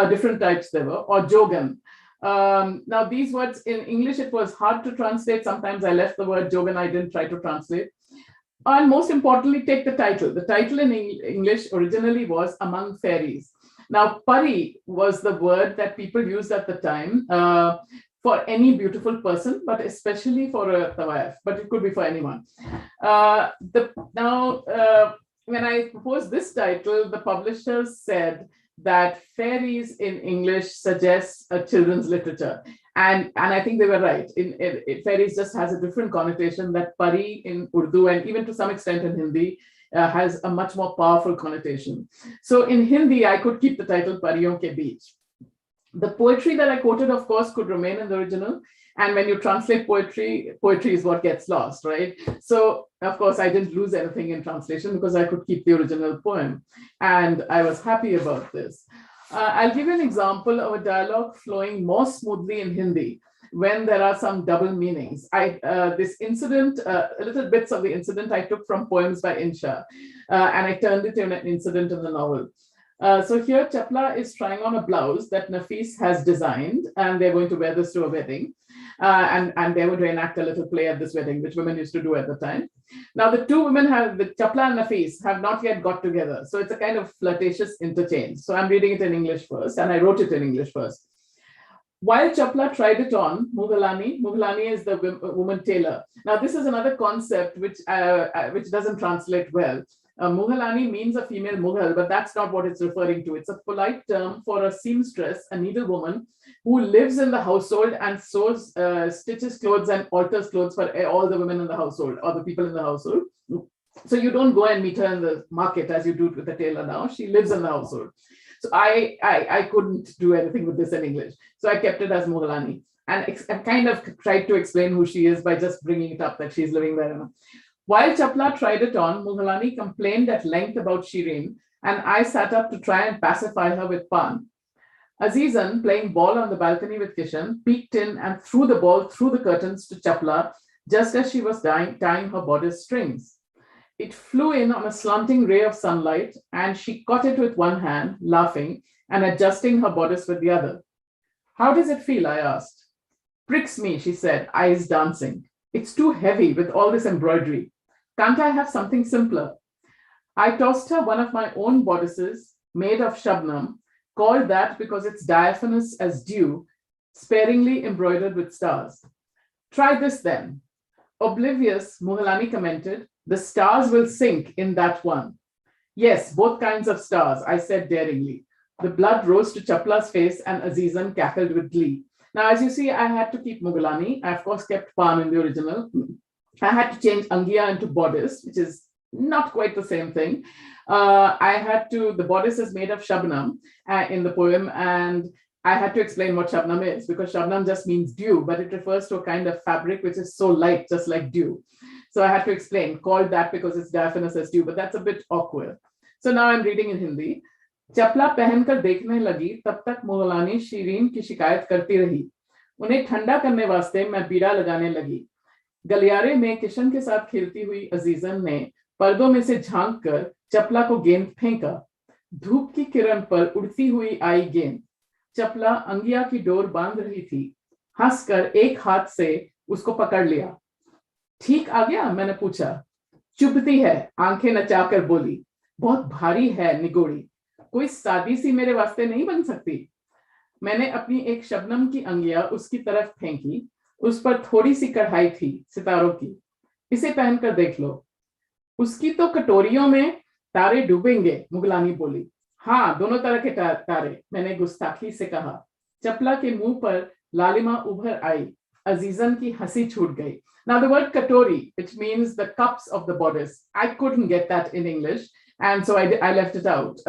Different types there were, or jogan. Now these words in English, it was hard to translate. Sometimes I left the word jogan, I didn't try to translate. And most importantly, take the title. The title in English originally was Among Fairies. Now, pari was the word that people used at the time for any beautiful person, but especially for a tawaf, but it could be for anyone. When I proposed this title, the publishers said that fairies in English suggests a children's literature. And I think they were right. Fairies just has a different connotation that pari in Urdu, and even to some extent in Hindi, has a much more powerful connotation. So in Hindi, I could keep the title Pariyon Ke Beech. The poetry that I quoted, of course, could remain in the original. And when you translate poetry, poetry is what gets lost, right? So, of course, I didn't lose anything in translation because I could keep the original poem. And I was happy about this. I'll give you an example of a dialogue flowing more smoothly in Hindi when there are some double meanings. This incident, little bits of the incident I took from poems by Insha, and I turned it into an incident in the novel. So here Chapla is trying on a blouse that Nafis has designed, and they're going to wear this to a wedding. And they would reenact a little play at this wedding, which women used to do at the time. Now, the two women the Chapla and Nafis, have not yet got together. So it's a kind of flirtatious interchange. So I'm reading it in English first, and I wrote it in English first. While Chapla tried it on, Mughalani is the woman tailor. Now, this is another concept which doesn't translate well. Mughalani means a female Mughal, but that's not what it's referring to. It's a polite term for a seamstress, a needlewoman, who lives in the household and sews, stitches clothes and alters clothes for all the women in the household or the people in the household. So you don't go and meet her in the market as you do with the tailor now. She lives in the household. So I couldn't do anything with this in English. So I kept it as Mughalani. And I kind of tried to explain who she is by just bringing it up that she's living there. While Chapla tried it on, Mughalani complained at length about Shireen, and I sat up to try and pacify her with Pan. Azizan, playing ball on the balcony with Kishan, peeked in and threw the ball through the curtains to Chapla just as she was tying her bodice strings. It flew in on a slanting ray of sunlight, and she caught it with one hand, laughing, and adjusting her bodice with the other. "How does it feel?" I asked. "Pricks me," she said, eyes dancing. "It's too heavy with all this embroidery. Can't I have something simpler?" I tossed her one of my own bodices made of shabnam, called that because it's diaphanous as dew, sparingly embroidered with stars. "Try this then." Oblivious, Mughalani commented, "The stars will sink in that one." "Yes, both kinds of stars," I said daringly. The blood rose to Chapla's face and Azizan cackled with glee. Now, as you see, I had to keep Mughalani. I, of course, kept Pan in the original. I had to change Angiya into bodice, which is not quite the same thing. The bodice is made of Shabnam in the poem, and I had to explain what Shabnam is, because Shabnam just means dew, but it refers to a kind of fabric which is so light, just like dew. So I had to explain, called that because it's diaphanous as dew, but that's a bit awkward. So now I'm reading in Hindi. चपला पहनकर देखने लगी, तब तक मुगलानी शीरीन की शिकायत करती रही. उन्हें ठंडा करने वास्ते मैं बीड़ा लगाने लगी. गलियारे में किशन के साथ खेलती हुई अजीजन ने पर्दों में से झांक कर चपला को गेंद फेंका. धूप की किरण पर उड़ती हुई आई गेंद. चपला अंगिया की डोर बांध रही थी. हंसकर एक हाथ से उसको पकड़ लिया. ठीक आ गया? मैंने पूछा. चुभती है, आंखें नचाकर बोली. बहुत भारी है निगोड़ी. कोई सादी सी मेरे वास्ते नहीं बन सकती. मैंने अपनी एक शबनम की अंगिया उसकी तरफ फेंकी. उस पर थोड़ी सी कढ़ाई थी सितारों की. इसे पहनकर देख लो. उसकी तो कटोरियों में तारे डूबेंगे, मुगलानी बोली. हाँ, दोनों तरह के तारे, मैंने गुस्ताखी से कहा. चपला के मुंह पर लालिमा उभर आई. अजीजन की हंसी छूट गई. Now the word katori, which means the cups of the bodice, I couldn't get that in English, and so I left it out.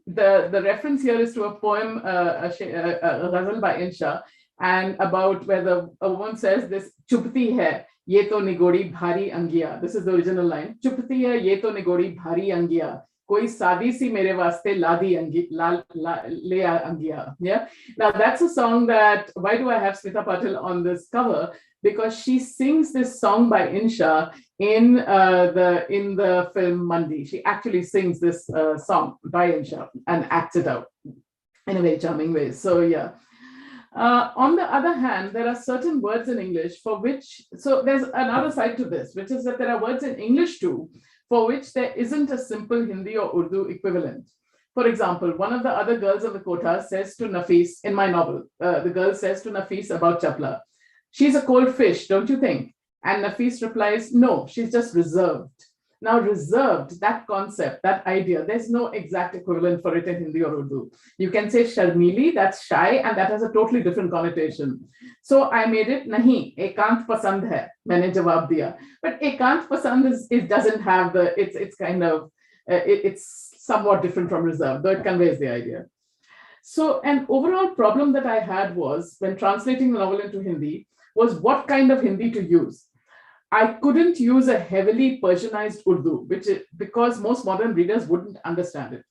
The reference here is to a poem, a ghazal by Insha, and about where a woman says this, chupti hai, ye to nigodi bhari angiya. This is the original line. Chupti hai, ye to nigodi bhari angiya. Koi saadi si mere vaste ladi le angiya. Yeah. Now that's a song that, why do I have Smita Patil on this cover? Because she sings this song by Insha in the film Mandi. She actually sings this song by Insha and acts it out in a very charming way. So yeah. On the other hand, there are certain words in English for which, so there's another side to this, which is that there are words in English too, for which there isn't a simple Hindi or Urdu equivalent. For example, one of the other girls of the quota says to Nafis, in my novel, the girl says to Nafis about Chapla, she's a cold fish, don't you think? And Nafis replies, no, she's just reserved. Now, reserved, that concept, that idea, there's no exact equivalent for it in Hindi or Urdu. You can say Sharmili, that's shy, and that has a totally different connotation. So I made it, nahi, ekant pasand hai, maine jawab diya. But ekant pasand it doesn't have the, it's kind of, it's somewhat different from reserved, though it conveys the idea. So an overall problem that I had was, when translating the novel into Hindi, was what kind of Hindi to use. I couldn't use a heavily Persianized Urdu, because most modern readers wouldn't understand it.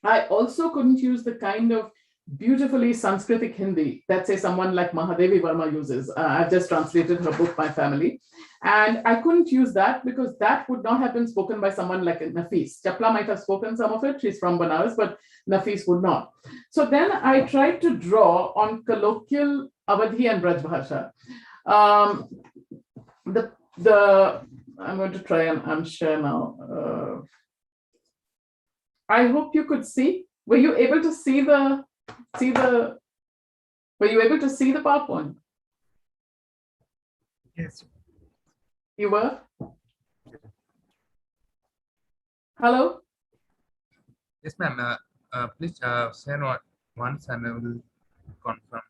I also couldn't use the kind of beautifully Sanskritic Hindi that, say, someone like Mahadevi Verma uses. I've just translated her book, My Family. And I couldn't use that because that would not have been spoken by someone like Nafis. Chapla might have spoken some of it. She's from Banaras, but Nafis would not. So then I tried to draw on colloquial Awadhi and Braj Bhasha. I'm going to try and unshare now. I hope you could see. Were you able to see the PowerPoint? Yes. You were? Hello? Yes, ma'am. Please share once and I will confirm.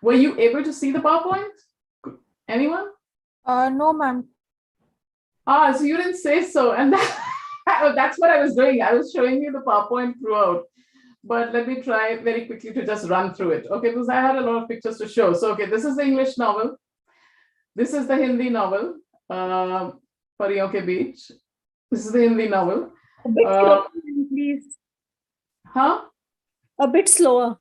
Were you able to see the PowerPoint? Anyone? No, ma'am. So you didn't say so. And that's what I was doing. I was showing you the PowerPoint throughout. But let me try very quickly to just run through it. Okay, because I had a lot of pictures to show. So, okay, this is the English novel. This is the Hindi novel, Pariyon Ke Beech. This is the Hindi novel. A bit slower, please. Huh? A bit slower.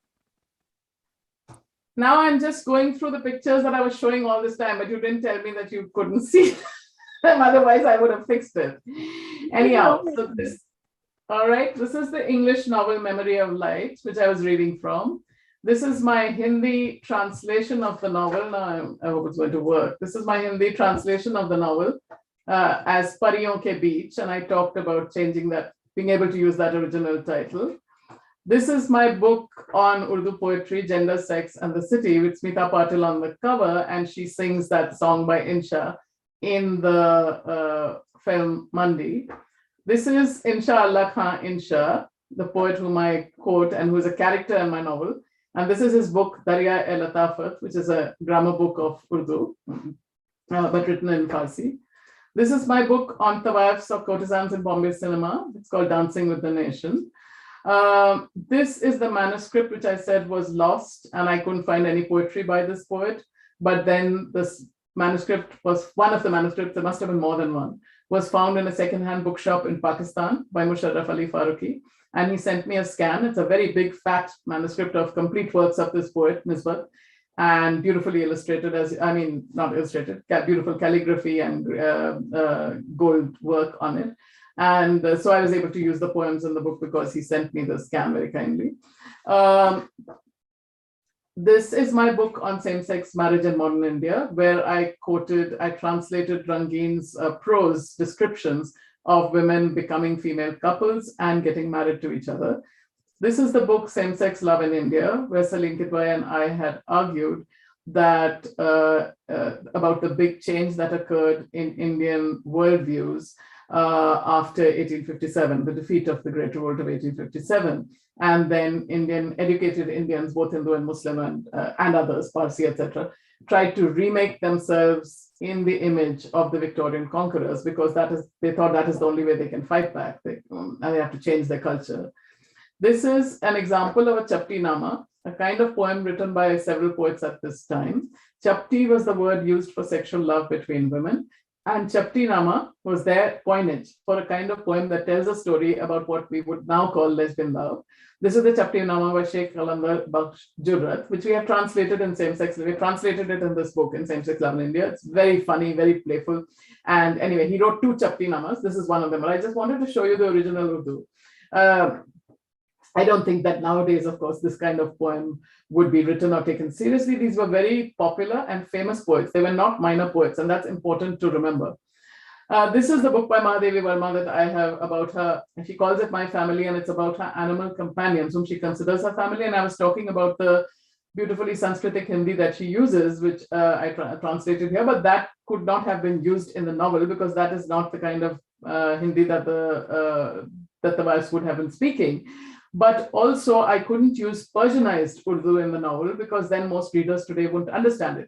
Now I'm just going through the pictures that I was showing all this time, but you didn't tell me that you couldn't see them. Otherwise, I would have fixed it. Anyhow, so this, all right, this is the English novel Memory of Light, which I was reading from. This is my Hindi translation of the novel. Now I hope it's going to work. This is my Hindi translation of the novel as Pariyon Ke Beech, and I talked about changing that, being able to use that original title. This is my book on Urdu poetry, Gender, Sex, and the City, with Smita Patil on the cover, and she sings that song by Insha in the film Mandi. This is Insha Allah Khan Insha, the poet whom I quote and who is a character in my novel. And this is his book, Darya-e-Latafat, which is a grammar book of Urdu, but written in Farsi. This is my book on Tawafs of courtesans in Bombay cinema. It's called Dancing with the Nation. This is the manuscript which I said was lost, and I couldn't find any poetry by this poet. But then this manuscript was one of the manuscripts, there must have been more than one, was found in a secondhand bookshop in Pakistan by Musharraf Ali Farooqi. And he sent me a scan. It's a very big, fat manuscript of complete works of this poet, Nisbat, and beautifully illustrated, not illustrated, beautiful calligraphy and gold work on it. And so I was able to use the poems in the book because he sent me the scan very kindly. This is my book on same-sex marriage in modern India, where I translated Rangin's prose descriptions of women becoming female couples and getting married to each other. This is the book Same-Sex Love in India, where Salim Kidwai and I had argued that about the big change that occurred in Indian worldviews after 1857, the defeat of the Great Revolt of 1857, and then educated Indians, both Hindu and Muslim and others, Parsi, etc., tried to remake themselves in the image of the Victorian conquerors, because they thought that is the only way they can fight back. And they have to change their culture. This is an example of a Chapti Nama, a kind of poem written by several poets at this time. Chapti was the word used for sexual love between women, and Chapti Nama was their coinage for a kind of poem that tells a story about what we would now call lesbian love. This is the Chapti Nama by Sheikh Qalandar Bakhsh Jurrat, which we have translated in same-sex. We translated it in this book in Same-Sex Love in India. It's very funny, very playful. And anyway, he wrote 2 Chapti Namas. This is one of them. But I just wanted to show you the original Urdu. I don't think that nowadays, of course, this kind of poem would be written or taken seriously. These were very popular and famous poets. They were not minor poets, and that's important to remember. This is the book by Mahadevi Verma that I have about her. She calls it My Family, and it's about her animal companions, whom she considers her family. And I was talking about the beautifully Sanskritic Hindi that she uses, which I translated here, but that could not have been used in the novel because that is not the kind of Hindi that the wives would have been speaking. But also I couldn't use Persianized Urdu in the novel because then most readers today wouldn't understand it.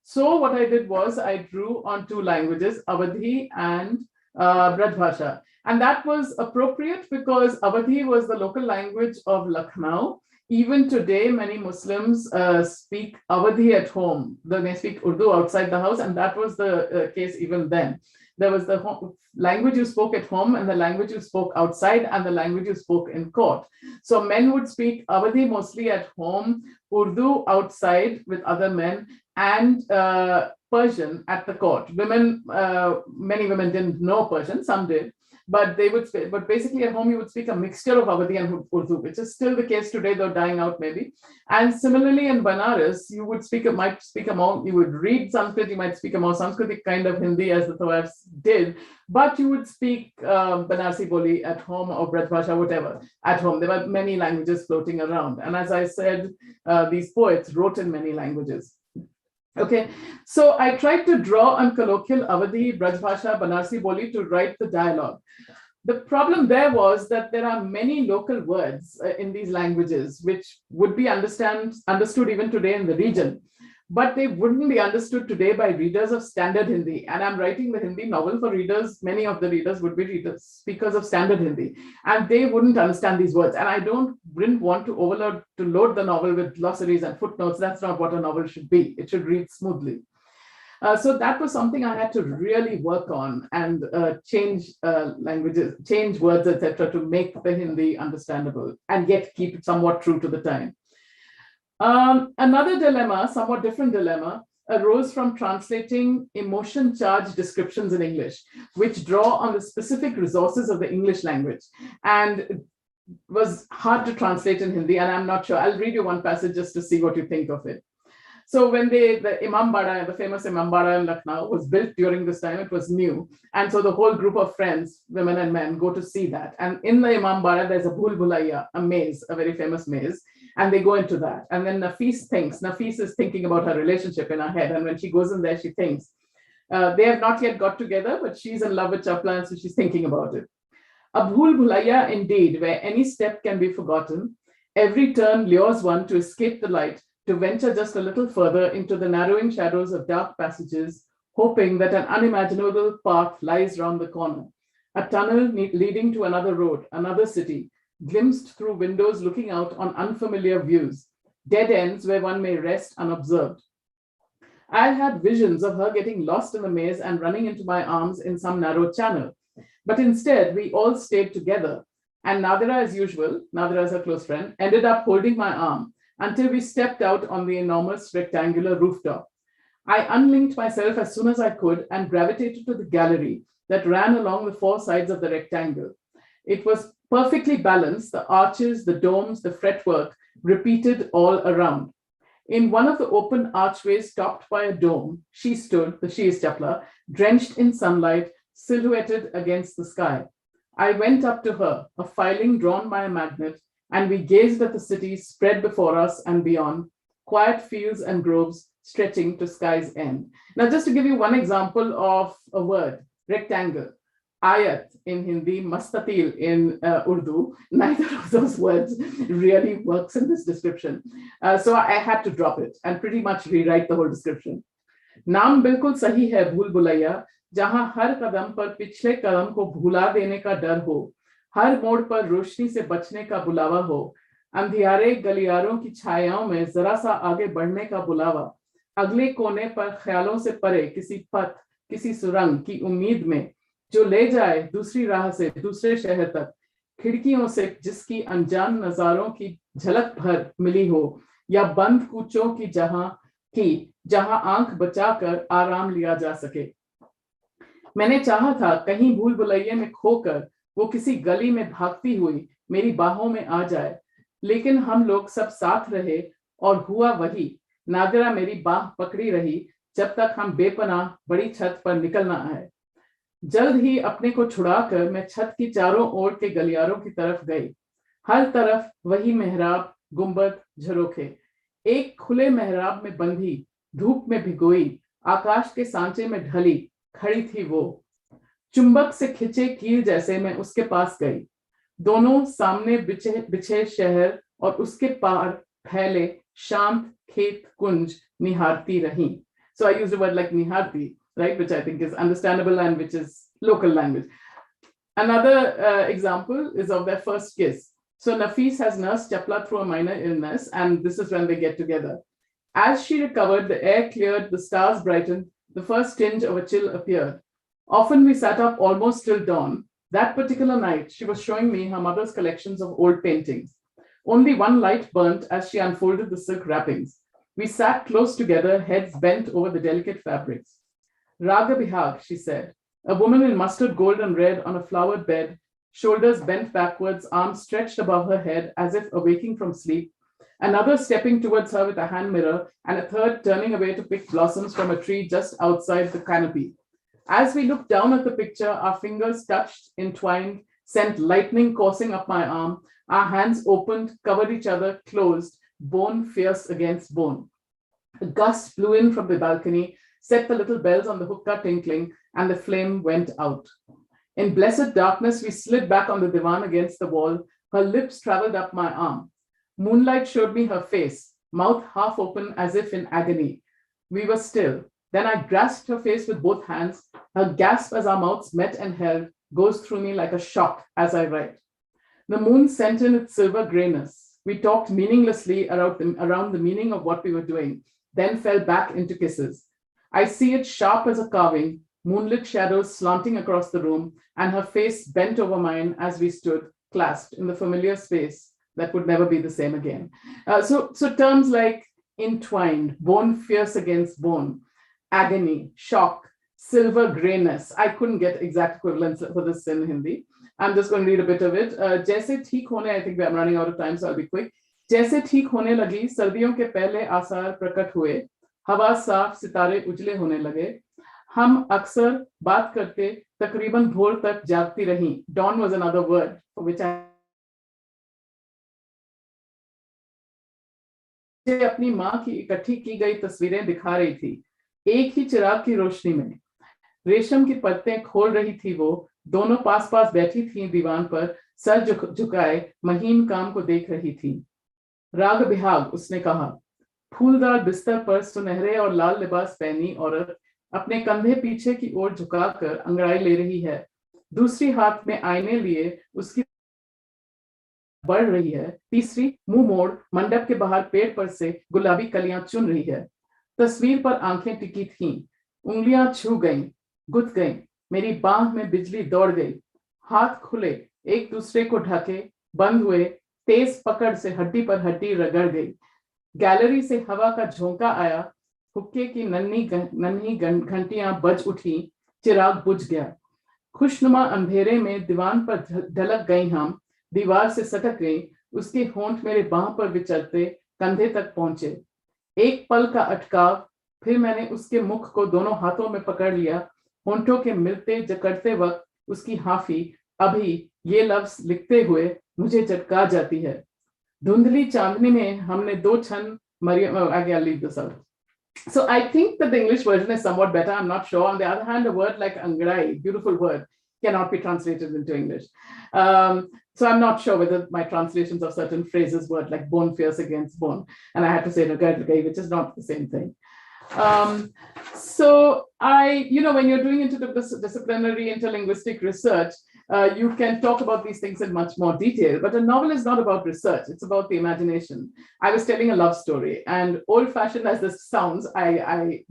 So what I did was I drew on 2 languages, Awadhi and Braj Bhasha. And that was appropriate because Awadhi was the local language of Lucknow. Even today, many Muslims speak Awadhi at home. They may speak Urdu outside the house, and that was the case even then. There was the language you spoke at home and the language you spoke outside and the language you spoke in court. So men would speak Awadhi mostly at home, Urdu outside with other men, and Persian at the court. Women, many women didn't know Persian, some did, but they would speak, but basically at home you would speak a mixture of Awadhi and Urdu, which is still the case today, though dying out maybe. And similarly in Banaras, you would might speak a more, you would read Sanskrit, you might speak a more Sanskritic kind of Hindi as the Tawafs did, but you would speak Banarsi Boli at home or Braj Bhasha, whatever, at home. There were many languages floating around. And as I said, these poets wrote in many languages. Okay, so I tried to draw on colloquial Awadhi, Braj Bhasha, Banarsi Boli to write the dialogue. The problem there was that there are many local words in these languages which would be understood even today in the region, but they wouldn't be understood today by readers of standard Hindi. And I'm writing the Hindi novel for readers. Many of the readers would be speakers of standard Hindi, and they wouldn't understand these words. And I didn't want to load the novel with glossaries and footnotes. That's not what a novel should be. It should read smoothly. So that was something I had to really work on and change languages, change words, etc., to make the Hindi understandable and yet keep it somewhat true to the time. Another dilemma, somewhat different dilemma, arose from translating emotion-charged descriptions in English, which draw on the specific resources of the English language, and was hard to translate in Hindi. And I'm not sure. I'll read you one passage just to see what you think of it. So when the Imambara, the famous Imambara in Lucknow, was built during this time, it was new. And so the whole group of friends, women and men, go to see that. And in the Imambara, there's a Bhul Bhulaiya, a maze, a very famous maze. And they go into that. And then Nafis is thinking about her relationship in her head. And when she goes in there, she thinks. They have not yet got together, but she's in love with Chapla, and so she's thinking about it. A Bhul Bhulaiya indeed, where any step can be forgotten, every turn lures one to escape the light, to venture just a little further into the narrowing shadows of dark passages, hoping that an unimaginable path lies round the corner, a tunnel leading to another road, another city, glimpsed through windows looking out on unfamiliar views, dead ends where one may rest unobserved. I had visions of her getting lost in the maze and running into my arms in some narrow channel. But instead, we all stayed together, and Nadira, as usual, Nadira is her close friend, ended up holding my arm until we stepped out on the enormous rectangular rooftop. I unlinked myself as soon as I could and gravitated to the gallery that ran along the four sides of the rectangle. It was perfectly balanced, the arches, the domes, the fretwork, repeated all around. In one of the open archways topped by a dome, she stood, she is Chapla, drenched in sunlight, silhouetted against the sky. I went up to her, a filing drawn by a magnet, and we gazed at the city spread before us and beyond, quiet fields and groves stretching to sky's end. Now, just to give you one example of a word, rectangle, ayat in Hindi, mastatil in Urdu, neither of those words really works in this description. So I had to drop it and pretty much rewrite the whole description. Naam bilkul sahi hai bhul bulaiya, jahan har kadam par pichle kadam ko bhula dene ka dar ho, हर मोड़ पर रोशनी से बचने का बुलावा हो, अंधियारे गलियारों की छायाओं में जरा सा आगे बढ़ने का बुलावा, अगले कोने पर ख्यालों से परे किसी पथ, किसी सुरंग की उम्मीद में जो ले जाए दूसरी राह से दूसरे शहर तक, खिड़कियों से जिसकी अनजान नजारों की झलक भर मिली हो, या बंद कूचों की जहां आंख बचाकर आराम लिया जा सके। मैंने चाहा था कहीं भूल भुलैया में खोकर वो किसी गली में भागती हुई मेरी बाहों में आ जाए, लेकिन हम लोग सब साथ रहे और हुआ वही, नादिरा मेरी बाह पकड़ी रही जब तक हम बेपनाह बड़ी छत पर निकल न आए। जल्द ही अपने को छुड़ाकर मैं छत की चारों ओर के गलियारों की तरफ गई। हर तरफ वही मेहराब, गुंबद, झरोखे। एक खुले मेहराब में बंधी, धूप में भिगोई, आकाश के सांचे में ढली खड़ी थी वो। चुंबक से खिंचे कील जैसे मैं उसके पास गई। दोनों सामने बिछे शहर और उसके पार फैले शांत खेत कुंज निहारती रही। So I used a word like niharti, right, which I think is understandable and which is local language. Another example is of their first kiss. So Nafis has nursed Chapla through a minor illness, and this is when they get together. As she recovered, the air cleared, the stars brightened, the first tinge of a chill appeared. Often we sat up almost till dawn. That particular night, she was showing me her mother's collections of old paintings. Only one light burnt as she unfolded the silk wrappings. We sat close together, heads bent over the delicate fabrics. Raga Bihag, she said, A woman in mustard gold and red on a flowered bed, shoulders bent backwards, arms stretched above her head as if awaking from sleep. Another stepping towards her with a hand mirror, and a third turning away to pick blossoms from a tree just outside the canopy. As we looked down at the picture, our fingers touched, entwined, sent lightning coursing up my arm. Our hands opened, covered each other, closed, bone fierce against bone. A gust blew in from the balcony, set the little bells on the hookah tinkling, and the flame went out. In blessed darkness, we slid back on the divan against the wall. Her lips traveled up my arm. Moonlight showed me her face, mouth half open as if in agony. We were still. Then I grasped her face with both hands. Her gasp as our mouths met and held goes through me like a shock as I write. The moon sent in its silver grayness. We talked meaninglessly around the meaning of what we were doing, then fell back into kisses. I see it sharp as a carving, moonlit shadows slanting across the room, and her face bent over mine as we stood, clasped in the familiar space that would never be the same again. So terms like entwined, bone fierce against bone, agony, shock, silver grayness. I couldn't get exact equivalents for this in Hindi. I'm just going to read a bit of it. Jaise theek hone, I think I'm running out of time, so I'll be quick. Jaise theek hone lagi, sardiyon ke pehle आसार प्रकट हुए, हवा साफ सितारे उजले होने लगे. हम अक्सर बात करते, तकरीबन भोर तक जागती रहीं. Dawn was another word for which I अपनी माँ की इकट्ठी की गई तस्वीरें दिखा रही थी. एक ही चिराग की रोशनी में रेशम की परतें खोल रही थी. वो दोनों पास पास बैठी थी दीवान पर, सर झुकाए महीन काम को देख रही थी. राग बिहाग, उसने कहा. फूलदार बिस्तर पर सुनहरे और लाल लिबास पहनी औरत अपने कंधे पीछे की ओर झुकाकर अंगड़ाई ले रही है. दूसरी हाथ में आईने लिए उसकी बढ़ रही है. तीसरी मुंह मोड़ मंडप के बाहर पेड़ पर से गुलाबी कलियां चुन रही है. तस्वीर पर आंखें टिकी थीं. उंगलियां छू गईं, गुथ गईं. मेरी बांह में बिजली दौड़ गई. हाथ खुले, एक दूसरे को ढके, बंद हुए. तेज पकड़ से हड्डी पर हड्डी रगड़ गई. गैलरी से हवा का झोंका आया. हुक्के की नन्ही घंटियां बज उठी. चिराग बुझ गया. खुशनुमा अंधेरे में दीवान पर ढलक गई. हम दीवार से सटक गई. उसके होंठ मेरे बांह पर विचरते कंधे तक पहुंचे. एक पल का अटकाव, फिर मैंने उसके मुख को दोनों हाथों में पकड़ लिया. होंठों के मिलते जकड़ते वक्त उसकी हाफी अभी ये लफ्ज लिखते हुए मुझे चटका जाती है. धुंधली चांदनी में हमने दो क्षण Maryam. I'll leave this out. So I think that the English version is somewhat better. I'm not sure. On the other hand, a word like angrai, beautiful word, cannot be translated into English. So I'm not sure whether my translations of certain phrases were like bone fierce against bone. And I had to say nagai, which is not the same thing. So when you're doing interdisciplinary, interlinguistic research, you can talk about these things in much more detail, but a novel is not about research, it's about the imagination. I was telling a love story, and old-fashioned as this sounds, I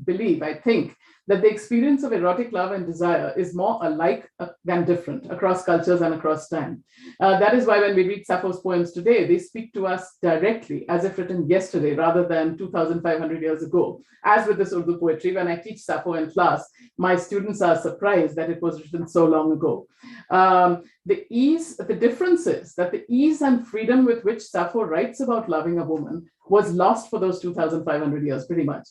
think that the experience of erotic love and desire is more alike than different across cultures and across time. That is why when we read Sappho's poems today, they speak to us directly as if written yesterday rather than 2,500 years ago. As with this Urdu poetry, when I teach Sappho in class, my students are surprised that it was written so long ago. The difference is that the ease and freedom with which Sappho writes about loving a woman was lost for those 2,500 years, pretty much.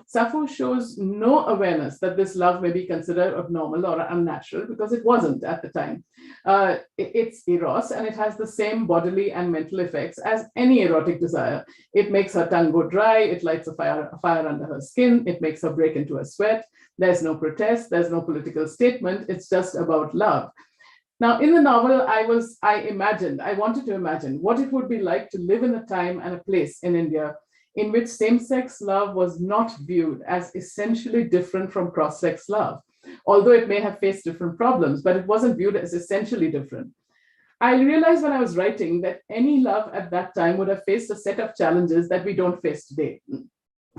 Sappho shows no awareness that this love may be considered abnormal or unnatural, because it wasn't at the time. It's eros, and it has the same bodily and mental effects as any erotic desire. It makes her tongue go dry, it lights a fire under her skin, it makes her break into a sweat. There's no protest, there's no political statement, it's just about love. Now, in the novel, I wanted to imagine what it would be like to live in a time and a place in India in which same-sex love was not viewed as essentially different from cross-sex love, although it may have faced different problems, but it wasn't viewed as essentially different. I realized when I was writing that any love at that time would have faced a set of challenges that we don't face today.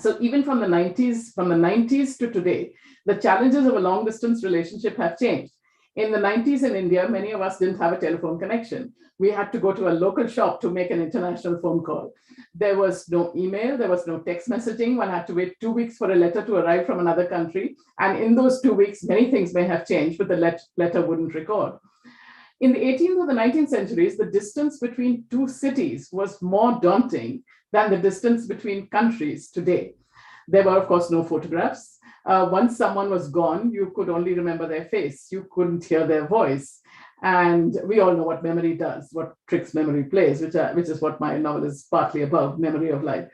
So even from the 90s to today, the challenges of a long-distance relationship have changed. In the 90s in India, many of us didn't have a telephone connection. We had to go to a local shop to make an international phone call. There was no email, there was no text messaging. One had to wait 2 weeks for a letter to arrive from another country. And in those 2 weeks, many things may have changed, but the letter wouldn't record. In the 18th or the 19th centuries, the distance between two cities was more daunting than the distance between countries today. There were, of course, no photographs. Once someone was gone, you could only remember their face. You couldn't hear their voice. And we all know what memory does, what tricks memory plays, which is what my novel is partly about, memory of life.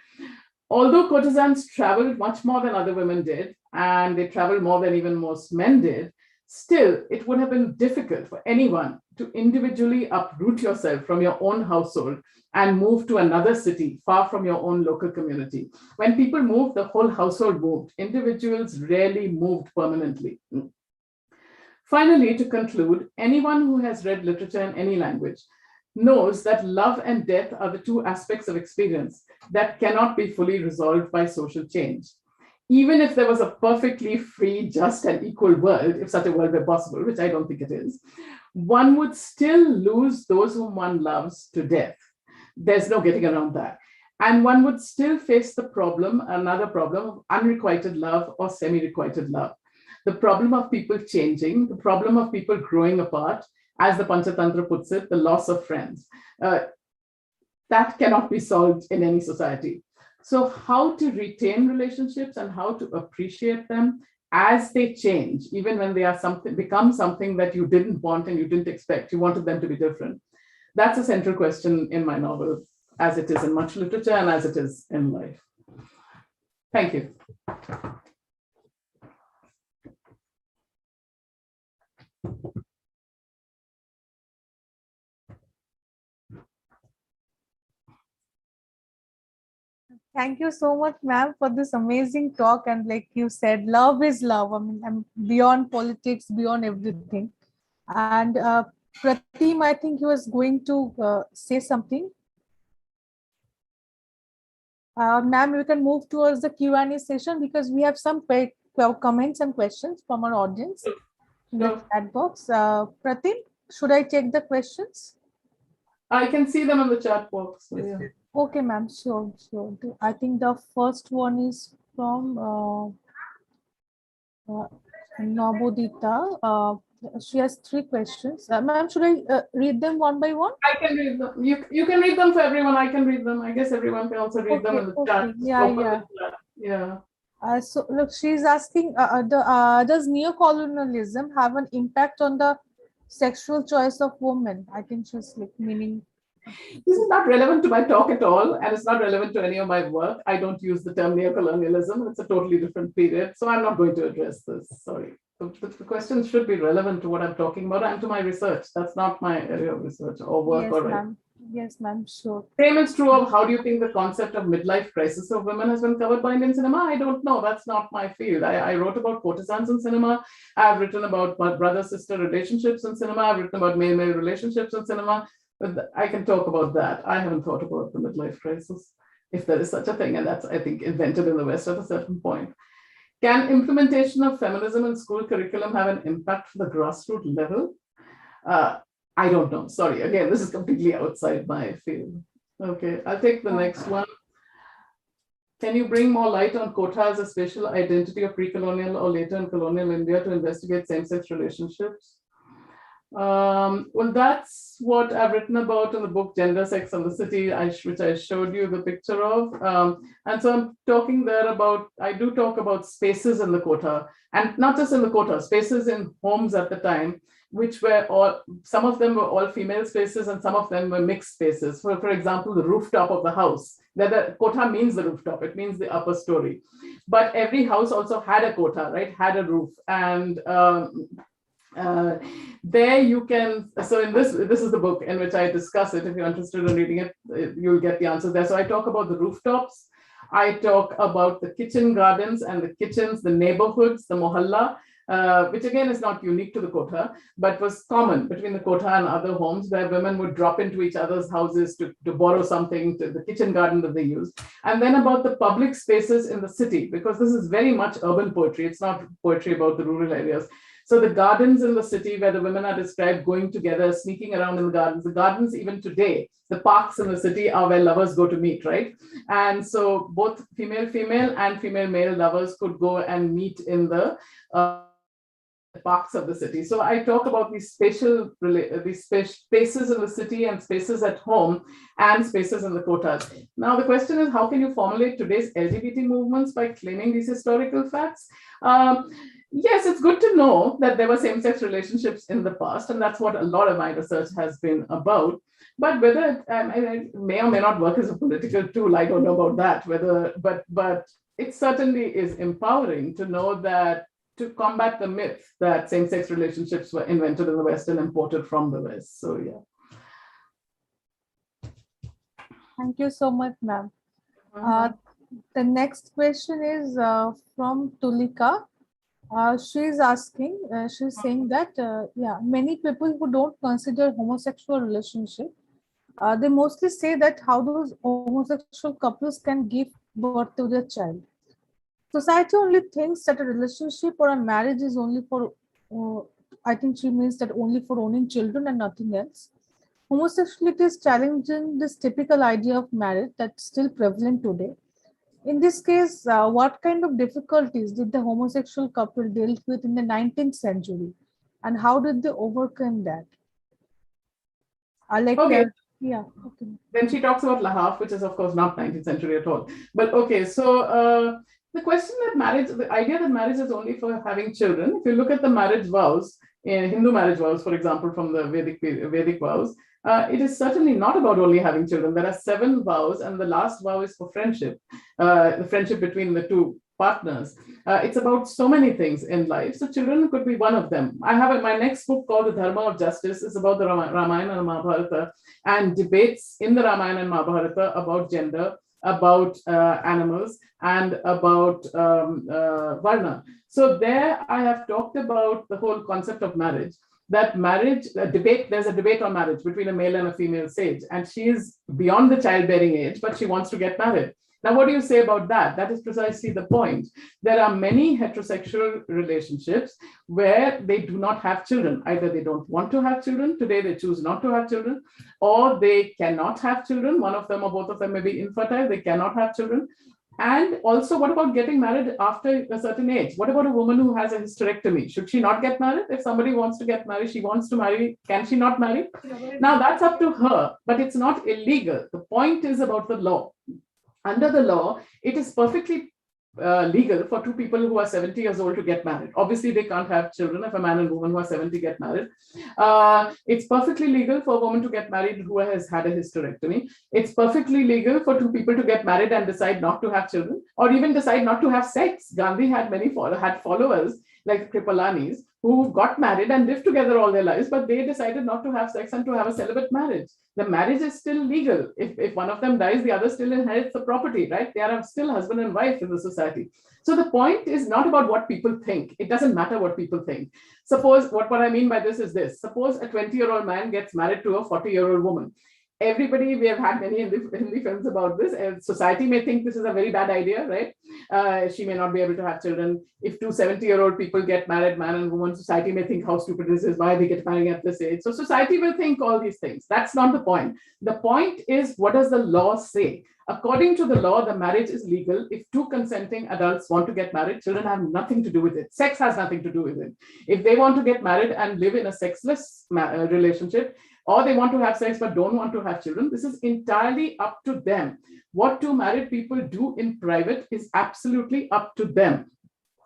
Although courtesans traveled much more than other women did, and they traveled more than even most men did, still, it would have been difficult for anyone to individually uproot yourself from your own household and move to another city far from your own local community. When people moved, the whole household moved. Individuals rarely moved permanently. Finally, to conclude, anyone who has read literature in any language knows that love and death are the two aspects of experience that cannot be fully resolved by social change. Even if there was a perfectly free, just, and equal world, if such a world were possible, which I don't think it is, one would still lose those whom one loves to death. There's no getting around that. And one would still face the problem, another problem of unrequited love or semi-requited love. The problem of people changing, the problem of people growing apart, as the Panchatantra puts it, the loss of friends. That cannot be solved in any society. So how to retain relationships and how to appreciate them as they change, even when they are become something that you didn't want and you didn't expect, you wanted them to be different. That's a central question in my novel, as it is in much literature and as it is in life. Thank you. Thank you so much, ma'am, for this amazing talk. And like you said, love is love. I mean, I'm beyond politics, beyond everything. And Pratim, I think he was going to say something. Ma'am, we can move towards the Q&A session because we have some comments and questions from our audience in the chat box. Pratim, should I check the questions? I can see them on the chat box. So yeah. Okay, ma'am, sure. I think the first one is from Nabodita. She has 3 questions. Ma'am, should I read them one by one? I can read them. You can read them for everyone. I can read them. I guess everyone can also read them in the chat. Yeah. So look, she's asking, does neocolonialism have an impact on the sexual choice of women? I think she's like meaning. This is not relevant to my talk at all, and it's not relevant to any of my work. I don't use the term neocolonialism. It's a totally different period, so I'm not going to address this. Sorry. The questions should be relevant to what I'm talking about and to my research. That's not my area of research or work. Yes, ma'am, sure. Same is true of how do you think the concept of midlife crisis of women has been covered by Indian cinema? I don't know. That's not my field. I wrote about courtesans in cinema. I've written about brother-sister relationships in cinema. I've written about male-male relationships in cinema. But I can talk about that. I haven't thought about the midlife crisis, if there is such a thing, and that's, I think, invented in the West at a certain point. Can implementation of feminism in school curriculum have an impact for the grassroots level? I don't know. Sorry. Again, this is completely outside my field. Okay, I'll take the next one. Can you bring more light on quota as a spatial identity of pre-colonial or later in colonial India to investigate same-sex relationships? Well, that's what I've written about in the book Gender, Sex and the City, which I showed you the picture of. And so I'm talking there about, I do talk about spaces in the quota, and not just in the quota, spaces in homes at the time, which were all, some of them were all female spaces and some of them were mixed spaces. For example, the rooftop of the house. The quota means the rooftop, it means the upper story. But every house also had a quota, right? Had a roof. And there you can, so in this is the book in which I discuss it. If you're interested in reading it, you'll get the answers there. So I talk about the rooftops. I talk about the kitchen gardens and the kitchens, the neighborhoods, the mohalla, which again is not unique to the quota, but was common between the quota and other homes where women would drop into each other's houses to borrow something, to the kitchen garden that they used. And then about the public spaces in the city, because this is very much urban poetry. It's not poetry about the rural areas. So the gardens in the city where the women are described going together, sneaking around in the gardens even today, the parks in the city are where lovers go to meet, right? And so both female and female-male lovers could go and meet in the parks of the city. So I talk about these spaces in the city and spaces at home and spaces in the quotas. Now the question is, how can you formulate today's LGBT movements by claiming these historical facts? Yes, it's good to know that there were same-sex relationships in the past, and that's what a lot of my research has been about. But whether it may or may not work as a political tool, I don't know about that. But it certainly is empowering to know that, to combat the myth that same-sex relationships were invented in the West and imported from the West. So yeah. Thank you so much, ma'am. The next question is from Tulika. She's asking, she's saying that, many people who don't consider homosexual relationship, they mostly say that how those homosexual couples can give birth to their child. Society only thinks that a relationship or a marriage is only for, I think she means that only for owning children and nothing else. Homosexuality is challenging this typical idea of marriage that's still prevalent today. In this case, what kind of difficulties did the homosexual couple deal with in the 19th century? And how did they overcome that? Okay. Okay. Then she talks about lahaf, which is of course not 19th century at all. But okay, so the question that marriage, the idea that marriage is only for having children, if you look at the marriage vows, Hindu marriage vows, for example, from the Vedic vows, it is certainly not about only having children. There are 7 vows, and the last vow is for friendship, the friendship between the two partners. It's about so many things in life. So children could be one of them. I have my next book called The Dharma of Justice is about the Ramayana and Mahabharata and debates in the Ramayana and Mahabharata about gender, about animals, and about Varna. So there I have talked about the whole concept of marriage. That marriage, there's a debate on marriage between a male and a female sage, and she is beyond the childbearing age, but she wants to get married. Now, what do you say about that? That is precisely the point. There are many heterosexual relationships where they do not have children. Either they don't want to have children, today they choose not to have children, or they cannot have children. One of them or both of them may be infertile, they cannot have children. And also, what about getting married after a certain age? What about a woman who has a hysterectomy? Should she not get married? If somebody wants to get married, she wants to marry, can she not marry? Now, that's up to her, but it's not illegal. The point is about the law. Under the law, it is perfectly legal for 2 people who are 70 years old to get married. Obviously, they can't have children if a man and woman who are 70 get married. It's perfectly legal for a woman to get married who has had a hysterectomy. It's perfectly legal for 2 people to get married and decide not to have children, or even decide not to have sex. Gandhi had had followers like Kripalanis who got married and lived together all their lives, but they decided not to have sex and to have a celibate marriage. The marriage is still legal. If one of them dies, the other still inherits the property, right? They are still husband and wife in the society. So the point is not about what people think. It doesn't matter what people think. Suppose, what I mean by this is this. Suppose a 20-year-old man gets married to a 40-year-old woman. Everybody, we have had many Hindi films about this, and society may think this is a very bad idea, right? She may not be able to have children. If 2 70-year-old people get married, man and woman, society may think how stupid this is, why they get married at this age. So society will think all these things. That's not the point. The point is, what does the law say? According to the law, the marriage is legal. If 2 consenting adults want to get married, children have nothing to do with it. Sex has nothing to do with it. If they want to get married and live in a sexless relationship, or they want to have sex but don't want to have children, this is entirely up to them. What 2 married people do in private is absolutely up to them.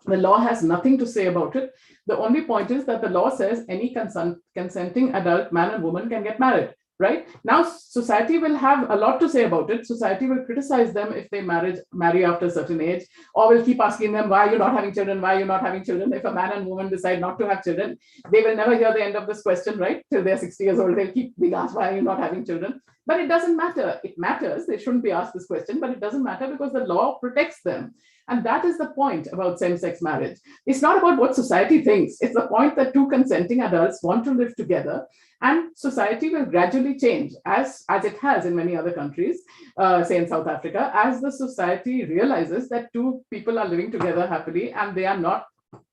The law has nothing to say about it. The only point is that the law says any consenting adult, man and woman, can get married. Right? Now, society will have a lot to say about it. Society will criticize them if they marry after a certain age, or will keep asking them, why are you not having children? Why are you not having children? If a man and woman decide not to have children, they will never hear the end of this question, right? Till they're 60 years old, they'll keep being asked, why are you not having children? But it doesn't matter. It matters. They shouldn't be asked this question, but it doesn't matter because the law protects them. And that is the point about same-sex marriage. It's not about what society thinks. It's the point that 2 consenting adults want to live together, and society will gradually change, as it has in many other countries, say in South Africa, as the society realizes that 2 people are living together happily and they are not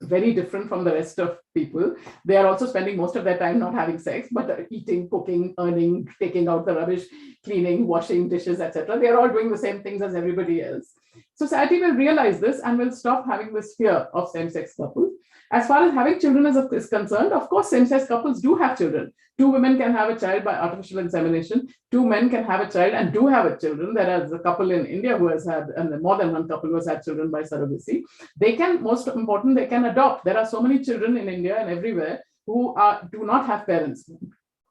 very different from the rest of people. They are also spending most of their time not having sex, but eating, cooking, earning, taking out the rubbish, cleaning, washing dishes, etc. They are all doing the same things as everybody else. Society will realize this and will stop having this fear of same-sex couples. As far as having children is concerned, of course, same-sex couples do have children. 2 women can have a child by artificial insemination. 2 men can have a child and do have a children. There is a couple in India who has had, and more than one couple who has had children by surrogacy. They can, most important, they can adopt. There are so many children in India and everywhere who do not have parents.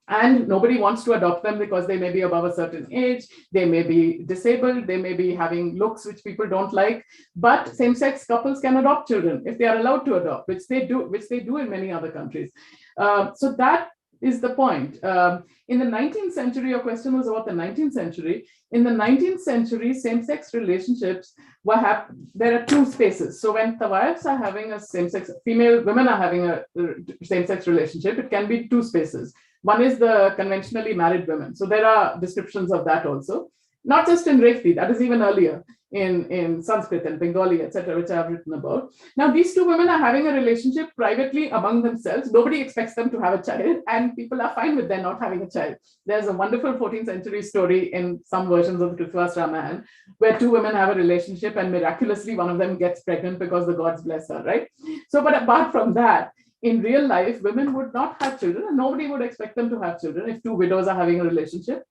And nobody wants to adopt them because they may be above a certain age, they may be disabled, they may be having looks which people don't like. But same-sex couples can adopt children if they are allowed to adopt, which they do in many other countries. So that is the point. In the 19th century, your question was about the 19th century. In the 19th century, same-sex relationships there are 2 spaces. So when tawayafs are having a same-sex, female women are having a same-sex relationship, it can be 2 spaces. One is the conventionally married women. So there are descriptions of that also, not just in Rekhti, that is even earlier in Sanskrit and Bengali, etc., which I have written about. Now, these 2 women are having a relationship privately among themselves. Nobody expects them to have a child, and people are fine with them not having a child. There's a wonderful 14th century story in some versions of the Krithvas Ramayana, where 2 women have a relationship and miraculously one of them gets pregnant because the gods bless her, right? So, but apart from that, in real life, women would not have children, and nobody would expect them to have children. If 2 widows are having a relationship,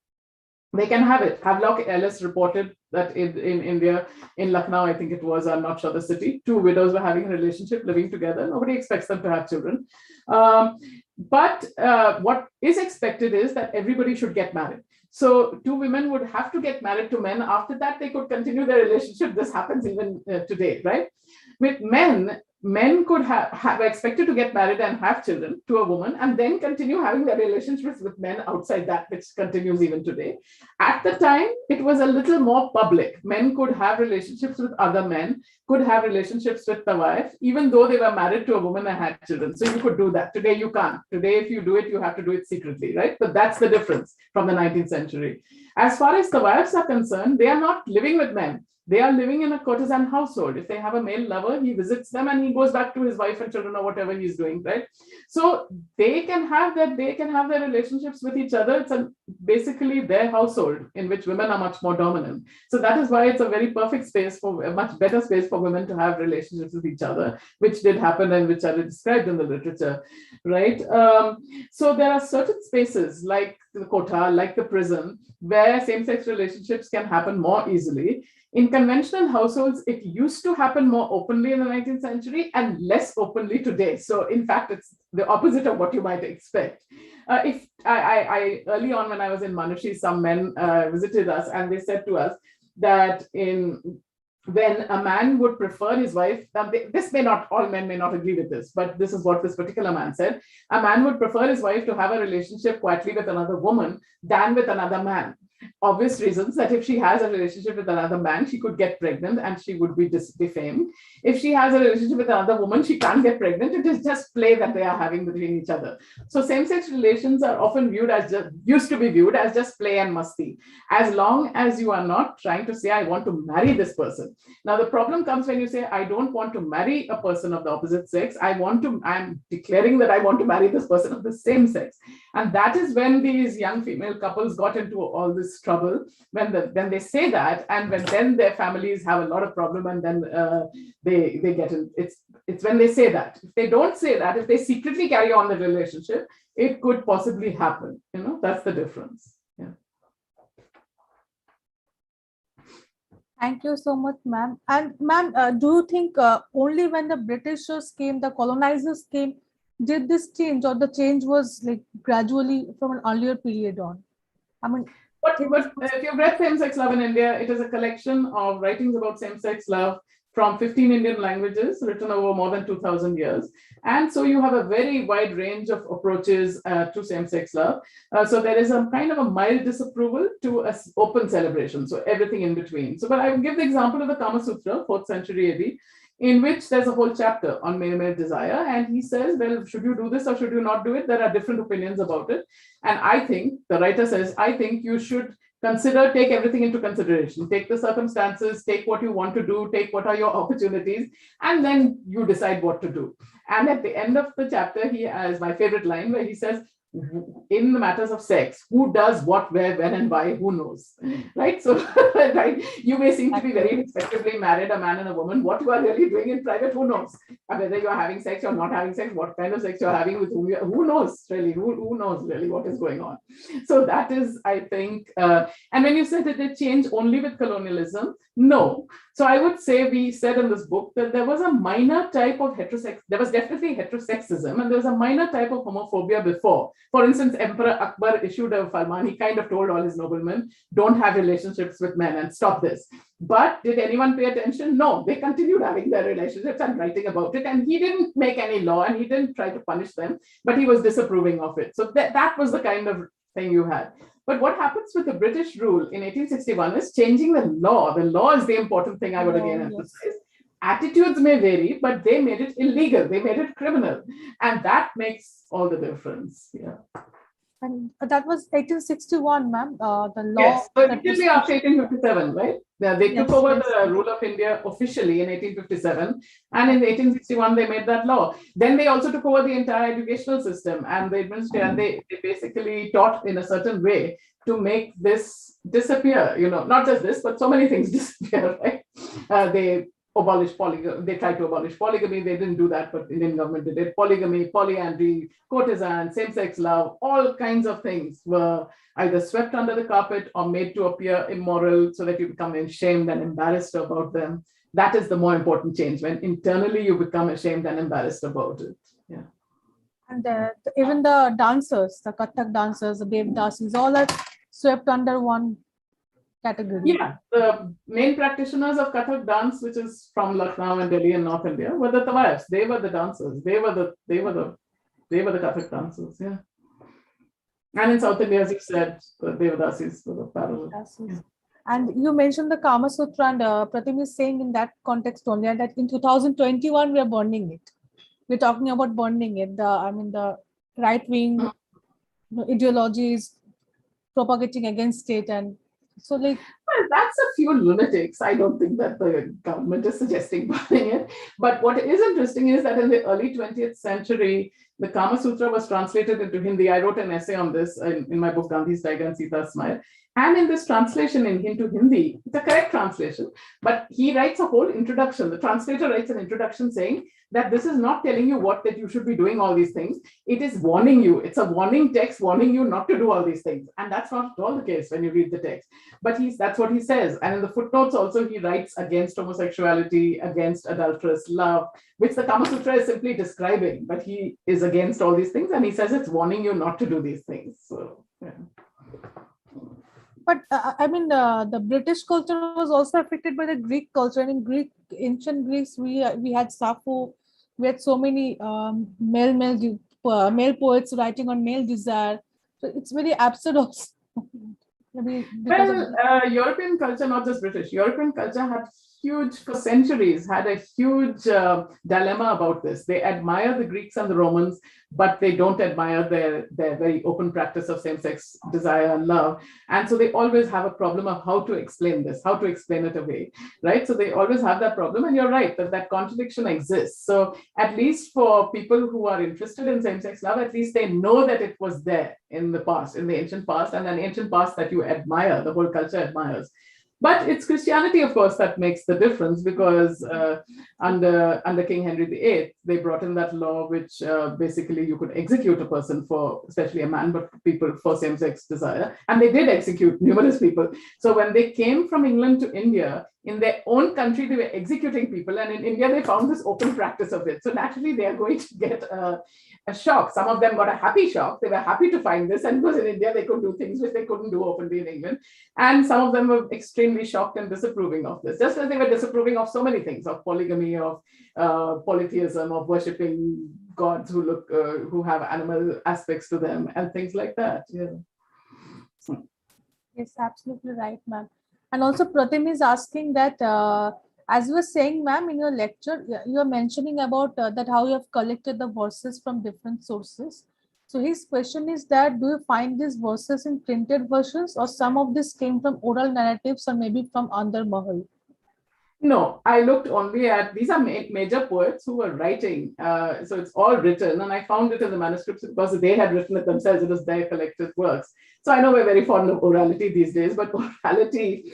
they can have it. Havelock Ellis reported that in India, in Lucknow, I think it was, I'm not sure the city, 2 widows were having a relationship, living together. Nobody expects them to have children. But what is expected is that everybody should get married. So 2 women would have to get married to men. After that, they could continue their relationship. This happens even today, right? With men could have expected to get married and have children to a woman and then continue having their relationships with men outside that, which continues even today. At the time, it was a little more public. Men could have relationships with other men, could have relationships with the wife, even though they were married to a woman and had children. So you could do that. Today, you can't. Today, if you do it, you have to do it secretly, right? But that's the difference from the 19th century. As far as the wives are concerned, they are not living with men. They are living in a courtesan household. If they have a male lover, he visits them and he goes back to his wife and children or whatever he's doing, right? So they can have their relationships with each other. It's basically their household in which women are much more dominant. So that is why it's a very perfect space a much better space for women to have relationships with each other, which did happen and which are described in the literature, right? So there are certain spaces like the kotha, like the prison, where same-sex relationships can happen more easily. In conventional households, it used to happen more openly in the 19th century and less openly today. So in fact, it's the opposite of what you might expect. If I early on when I was in Manushi, some men visited us and they said to us that when a man would prefer his wife, all men may not agree with this, but this is what this particular man said. A man would prefer his wife to have a relationship quietly with another woman than with another man. Obvious reasons that if she has a relationship with another man, she could get pregnant and she would be defamed. If she has a relationship with another woman, she can't get pregnant. It is just play that they are having between each other. So same-sex relations are often used to be viewed as just play and musty, as long as you are not trying to say, I want to marry this person. Now, the problem comes when you say, I don't want to marry a person of the opposite sex. I'm declaring that I want to marry this person of the same sex. And that is when these young female couples got into all this trouble, when they say that, and then their families have a lot of problem, and then they get in. It's when they say that. If they don't say that, if they secretly carry on the relationship, it could possibly happen. That's the difference. Yeah. Thank you so much, ma'am. And ma'am, do you think only when the Britishers came, the colonizers came, did this change, or the change was like gradually from an earlier period on? I mean, if you've read Same-Sex Love in India, it is a collection of writings about same-sex love from 15 Indian languages written over more than 2,000 years. And so you have a very wide range of approaches to same-sex love. So there is a kind of a mild disapproval to an open celebration. So everything in between. So, but I will give the example of the Kama Sutra, 4th century AD, in which there's a whole chapter on male desire. And he says, well, should you do this or should you not do it? There are different opinions about it. And I think, the writer says, I think you should take everything into consideration, take the circumstances, take what you want to do, take what are your opportunities, and then you decide what to do. And at the end of the chapter, he has my favorite line where he says, in the matters of sex, who does what, where, when, and why, who knows, right? So, right, you may seem to be very respectably married, a man and a woman. What you are really doing in private, who knows? Whether you are having sex or not having sex, what kind of sex you're having with whom, who knows really? Who knows really what is going on? So that is, I think, and when you said that they change only with colonialism, no. So I would say we said in this book that there was a minor type of heterosex, there was definitely heterosexism, and there was a minor type of homophobia before. For instance, Emperor Akbar issued a farman, he kind of told all his noblemen, don't have relationships with men and stop this. But did anyone pay attention? No, they continued having their relationships and writing about it. And he didn't make any law and he didn't try to punish them, but he was disapproving of it. So that was the kind of thing you had. But what happens with the British rule in 1861 is changing the law. The law is the important thing I would again emphasize. Attitudes may vary, but they made it illegal. They made it criminal. And that makes all the difference. Yeah. And that was 1861, ma'am. The law. Yes, so immediately after 1857, right? They took over the rule of India officially in 1857. And in 1861, they made that law. Then they also took over the entire educational system and the administration. And they basically taught in a certain way to make this disappear. You know, not just this, but so many things disappear, right? They abolished polygamy. They tried to abolish polygamy. They didn't do that, but Indian government did. Polygamy, polyandry, courtesan, same-sex love, all kinds of things were either swept under the carpet or made to appear immoral so that you become ashamed and embarrassed about them. That is the more important change, when internally you become ashamed and embarrassed about it. Yeah. And even the dancers, the Kathak dancers, the Babe dancers, all are swept under one category. Yeah, the main practitioners of Kathak dance, which is from Lucknow and Delhi and North India, were the Tawaiffs. They were the dancers. They were the Kathak dancers. Yeah. And in South India, as you said, the Devadasis were the parallel. Yeah. And you mentioned the Kama Sutra, and Pratim is saying in that context only that in 2021 we are burning it. We're talking about burning it. The right wing ideology is propagating against it, and so like. Well, that's a few lunatics. I don't think that the government is suggesting burning it. But what is interesting is that in the early 20th century, the Kama Sutra was translated into Hindi. I wrote an essay on this in my book, Gandhi's Tiger and Sita's Smile. And in this translation into Hindi, it's a correct translation, but he writes a whole introduction. The translator writes an introduction saying that this is not telling you that you should be doing all these things. It is warning you. It's a warning text warning you not to do all these things. And that's not at all the case when you read the text. But that's what he says. And in the footnotes also, he writes against homosexuality, against adulterous love, which the Kama Sutra is simply describing. But he is against all these things. And he says it's warning you not to do these things. So, yeah. But the British culture was also affected by the Greek culture. And in ancient Greece, we had Sappho, we had so many male poets writing on male desire. So it's very absurd also. European culture, not just British, European culture for centuries had a huge dilemma about this. They admire the Greeks and the Romans, but they don't admire their very open practice of same-sex desire and love. And so they always have a problem of how to explain this, how to explain it away, right? So they always have that problem. And you're right, that contradiction exists. So at least for people who are interested in same-sex love, at least they know that it was there in the past, in the ancient past, and an ancient past that you admire, the whole culture admires. But it's Christianity, of course, that makes the difference, because under King Henry VIII, they brought in that law which basically you could execute a person for, especially a man, but people for same-sex desire. And they did execute numerous people. So when they came from England to India, in their own country, they were executing people. And in India, they found this open practice of it. So naturally, they are going to get a shock. Some of them got a happy shock. They were happy to find this. And because in India, they could do things which they couldn't do openly in England. And some of them were extremely shocked and disapproving of this, just as they were disapproving of so many things, of polygamy, of polytheism, of worshipping gods who have animal aspects to them and things like that. Yeah. Yes, absolutely right, ma'am. And also Pratim is asking that, as you were saying, ma'am, in your lecture, you are mentioning about that how you have collected the verses from different sources. So his question is that, do you find these verses in printed versions, or some of this came from oral narratives, or maybe from Andar Mahal? No, I looked only at, these are major poets who were writing. So it's all written, and I found it in the manuscripts because they had written it themselves. It was their collected works. So I know we're very fond of orality these days, but orality,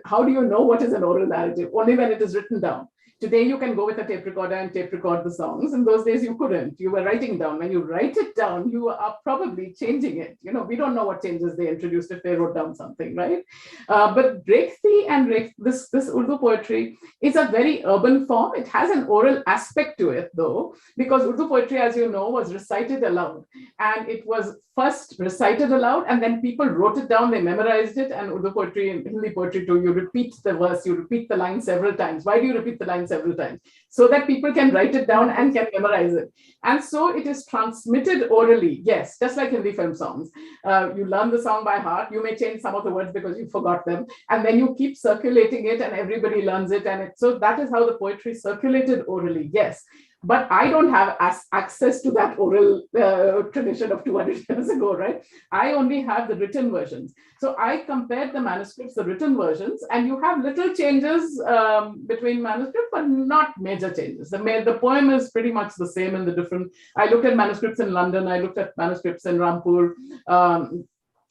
how do you know what is an oral narrative? Only when it is written down. Today, you can go with a tape recorder and tape record the songs. In those days, you couldn't. You were writing down. When you write it down, you are probably changing it. We don't know what changes they introduced if they wrote down something, right? But Rekhti and this Urdu poetry is a very urban form. It has an oral aspect to it, though, because Urdu poetry, as you know, was recited aloud. And it was first recited aloud, and then people wrote it down, they memorized it. And Urdu poetry and Hindi poetry too, you repeat the verse, you repeat the line several times. Why do you repeat the line several times? So that people can write it down and can memorize it. And so it is transmitted orally, yes, just like Hindi film songs. You learn the song by heart, you may change some of the words because you forgot them, and then you keep circulating it and everybody learns it. And so that is how the poetry circulated orally, yes. But I don't have access to that oral tradition of 200 years ago, right? I only have the written versions. So I compared the manuscripts, the written versions, and you have little changes between manuscripts, but not major changes. The poem is pretty much the same in the different. I looked at manuscripts in London, I looked at manuscripts in Rampur,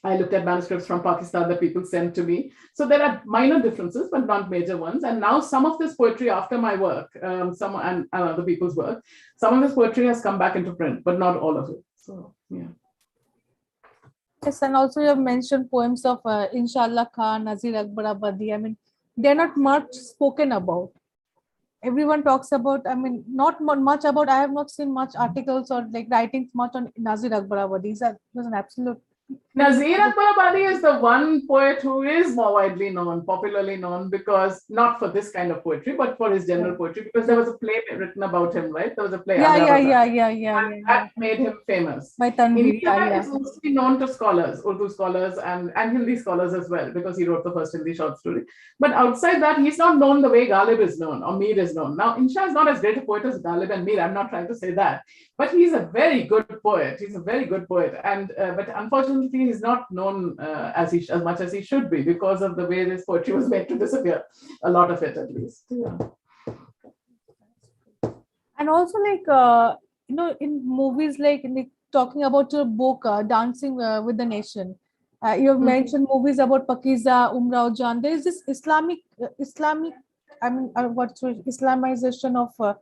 I looked at manuscripts from Pakistan that people sent to me. So there are minor differences, but not major ones. And now some of this poetry after my work, some and other people's work, some of this poetry has come back into print, but not all of it. So, yeah. Yes, and also you have mentioned poems of Inshallah Khan, Nazir Akbar Abadi. I mean, they're not much spoken about. Everyone talks about, I mean, not much about, I have not seen much articles or like writings much on Nazir Akbar Abadi. It was an absolute. Nazir Akbar Abadi is the one poet who is more widely known, popularly known, because not for this kind of poetry, but for his general poetry, because there was a play written about him, right? There was a play. Yeah. That made him famous. By Tanvir, India is mostly known to scholars, Urdu scholars and Hindi scholars as well, because he wrote the first Hindi short story. But outside that, he's not known the way Ghalib is known or Mir is known. Now, Insha is not as great a poet as Ghalib and Mir. I'm not trying to say that, but he's a very good poet. He's a very good poet, and but unfortunately, he's not known as much as he should be because of the way this poetry was made to disappear. A lot of it, at least. Yeah. And also, like in movies, like talking about your book, Dancing with the Nation, you have mentioned movies about Pakiza, Umrao Jan. There is this Islamic, I mean, what's Islamization of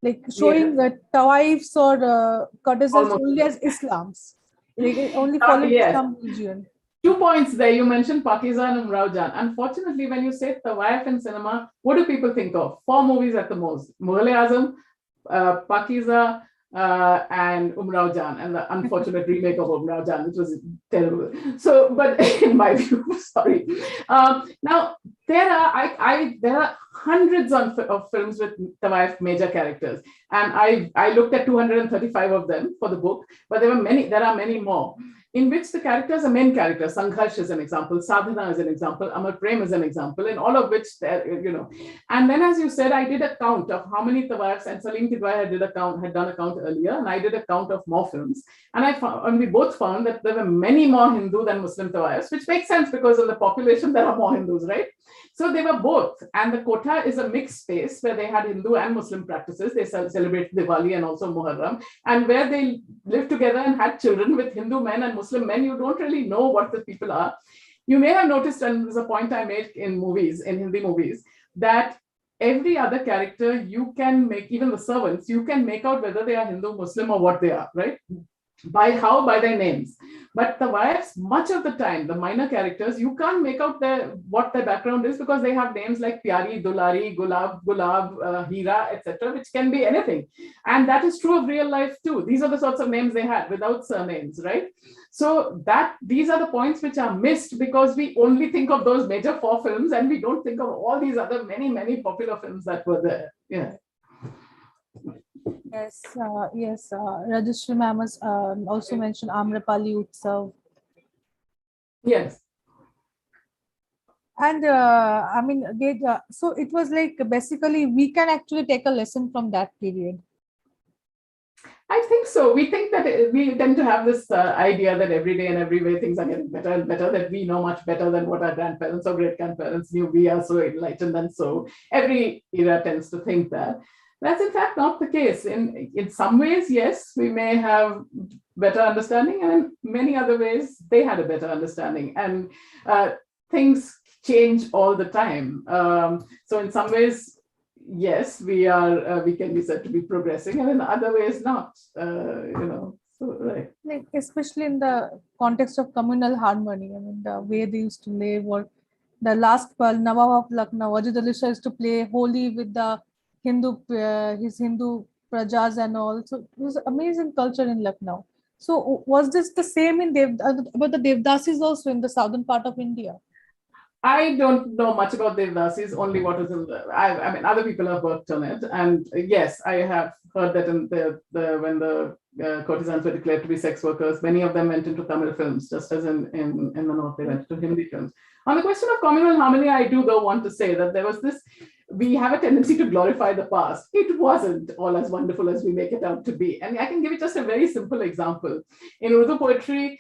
like showing tawaifs or courtesans only as Islams, like, only following Islam religion. 2 points there. You mentioned Pakiza and Umrao Jan. Unfortunately, when you say tawaif in cinema, what do people think of? 4 movies at the most: Mughal-e-Azam, Pakiza, and Umrao Jan, and the unfortunate remake of Umrao Jan, which was terrible. So, but in my view, sorry. Now there are hundreds of films with tawaif major characters, and I looked at 235 of them for the book, but there are many more, in which the characters are main characters. Sangharsh is an example, Sadhana is an example, Amar Prem is an example, in all of which, And then, as you said, I did a count of how many tawaifs, and Salim Kidwai had done a count earlier, and I did a count of more films. And we both found that there were many more Hindu than Muslim tawaifs, which makes sense because in the population there are more Hindus, right? So they were both. And the Kota is a mixed space where they had Hindu and Muslim practices. They celebrated Diwali and also Muharram, and where they lived together and had children with Hindu men and Muslim men. You don't really know what the people are. You may have noticed, and there's a point I made in Hindi movies, that every other character you can make, even the servants, you can make out whether they are Hindu, Muslim, or what they are, right? By their names. But the wives, much of the time, the minor characters, you can't make out what their background is, because they have names like Pyari, Dulari, Gulab, Hira, etc., which can be anything. And that is true of real life too. These are the sorts of names they had without surnames, right? So these are the points which are missed because we only think of those major 4 films, and we don't think of all these other many popular films that were there. Yeah. Yes. Rajeshri ma'am has also mentioned Amrapali Utsav. Yes. And I mean, so it was like basically we can actually take a lesson from that period. I think so. We think that we tend to have this idea that every day and every way things are getting better and better, that we know much better than what our grandparents or great grandparents knew. We are so enlightened, and so every era tends to think that. That's in fact not the case. In some ways, yes, we may have better understanding, and in many other ways, they had a better understanding. And things change all the time. So in some ways, yes, we can be said to be progressing, and in other ways not. So right. Like especially in the context of communal harmony, I mean the way they used to live, or the last pearl Nawab of Lucknow, Wajid Ali Shah used to play holy with the his Hindu prajas and all. So it was amazing culture in Lucknow. So was this the same in about the Devdasis also in the southern part of India? I don't know much about Devdasis, only what is in the. I mean, other people have worked on it, and yes, I have heard that in when the courtesans were declared to be sex workers, many of them went into Tamil films, just as in the north they went to Hindi films. On the question of communal harmony, I do though want to say that there was this. We have a tendency to glorify the past. It wasn't all as wonderful as we make it out to be, and I can give you just a very simple example. In Urdu poetry,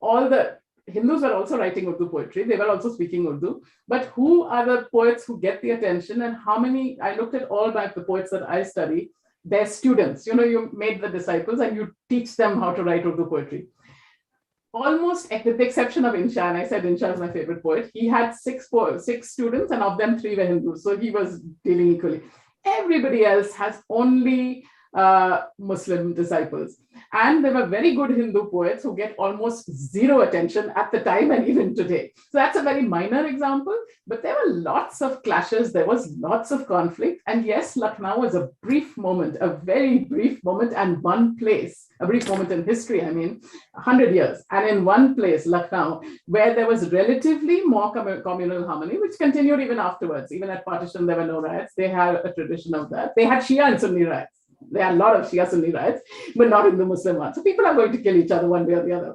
all the Hindus were also writing Urdu poetry. They were also speaking Urdu. But who are the poets who get the attention, and how many? I looked at all back the poets that I study, their students. You made the disciples and you teach them how to write Urdu poetry. Almost with the exception of Insha, and I said Insha is my favorite poet, he had six students, and of them 3 were Hindus. So he was dealing equally. Everybody else has only Muslim disciples. And there were very good Hindu poets who get almost zero attention at the time and even today. So that's a very minor example, but there were lots of clashes. There was lots of conflict. And yes, Lucknow was a brief moment, a very brief moment, and one place, a brief moment in history, I mean, 100 years. And in one place, Lucknow, where there was relatively more communal harmony, which continued even afterwards. Even at partition, there were no riots. They had a tradition of that. They had Shia and Sunni riots. There are a lot of Shia Sunni riots, but not in the Muslim ones. So people are going to kill each other one way or the other.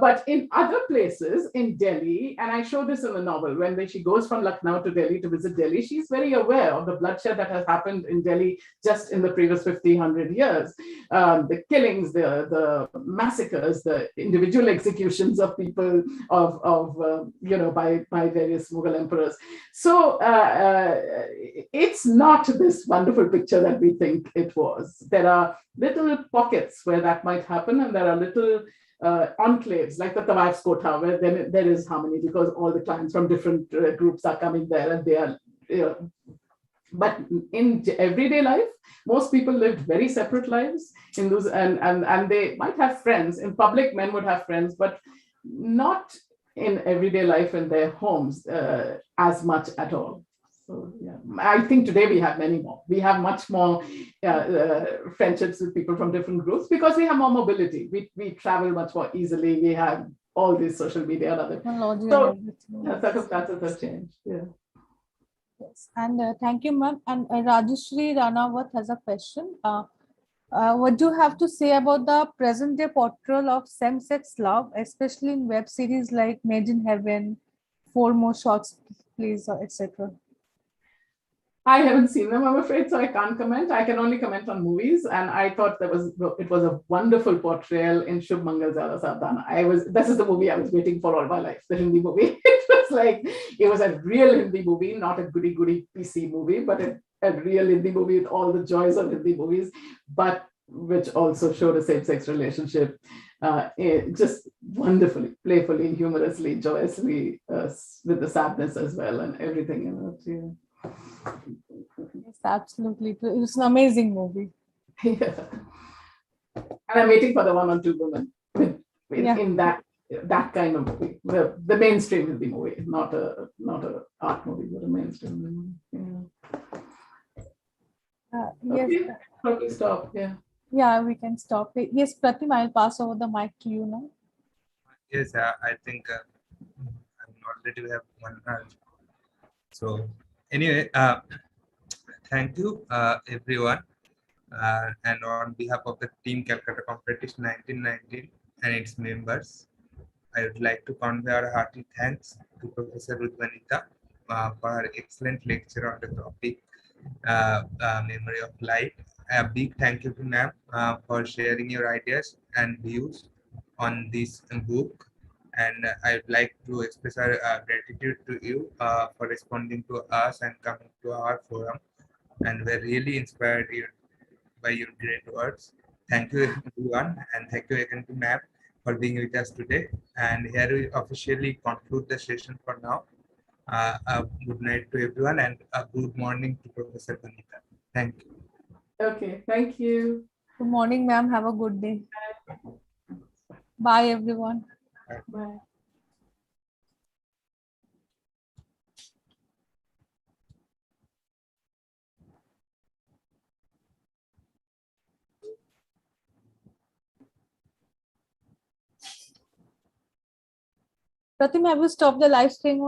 But in other places, in Delhi, and I show this in the novel, when she goes from Lucknow to Delhi to visit Delhi, she's very aware of the bloodshed that has happened in Delhi just in the previous 50, 100 years. The killings, the massacres, the individual executions of people by various Mughal emperors. So it's not this wonderful picture that we think it was. There are little pockets where that might happen, and there are little enclaves like the Tawaf's Kotha, where there is harmony because all the clients from different groups are coming there, and they are. But in everyday life, most people lived very separate lives. Hindus and they might have friends. In public, men would have friends, but not in everyday life in their homes as much at all. So yeah, I think today we have many more. We have much more friendships with people from different groups because we have more mobility. We travel much more easily. We have all these social media and other Technology so and everything. circumstances have changed. Yeah. Yes, and thank you, ma'am. And Rajeshri Ranawat has a question. What do you have to say about the present-day portrayal of same-sex love, especially in web series like Made in Heaven, Four More Shots, Please, etc.? I haven't seen them, I'm afraid, so I can't comment. I can only comment on movies, and I thought it was a wonderful portrayal in Shubh Mangal Zyada Savdhan. This is the movie I was waiting for all my life, the Hindi movie. It was a real Hindi movie, not a goody PC movie, but a real Hindi movie with all the joys of Hindi movies, but which also showed a same-sex relationship just wonderfully, playfully, humorously, joyously, with the sadness as well and everything in it. Yeah. Yes, absolutely. It was an amazing movie. Yeah. And I'm waiting for the One on Two Women in that kind of movie, the mainstream Hindi movie, not a art movie, but a mainstream movie. Yeah. Yes. Okay. Probably stop. Yeah. Yeah, we can stop it. Yes, Pratim, I'll pass over the mic to you now. Yes, I think already we have one. So anyway, thank you everyone, and on behalf of the team Calcutta Competition 1919 and its members, I would like to convey our hearty thanks to Professor Rudvanita for her excellent lecture on the topic Memory of Light. a big thank you to ma'am for sharing your ideas and views on this book. And I would like to express our gratitude to you for responding to us and coming to our forum. And we're really inspired by your great words. Thank you everyone, and thank you again to ma'am for being with us today. And here we officially conclude the session for now. Good night to everyone, and a good morning to Professor Vanita. Thank you. Okay, thank you. Good morning, ma'am. Have a good day. Bye, everyone. Bye. Pratim, have you stopped the live stream?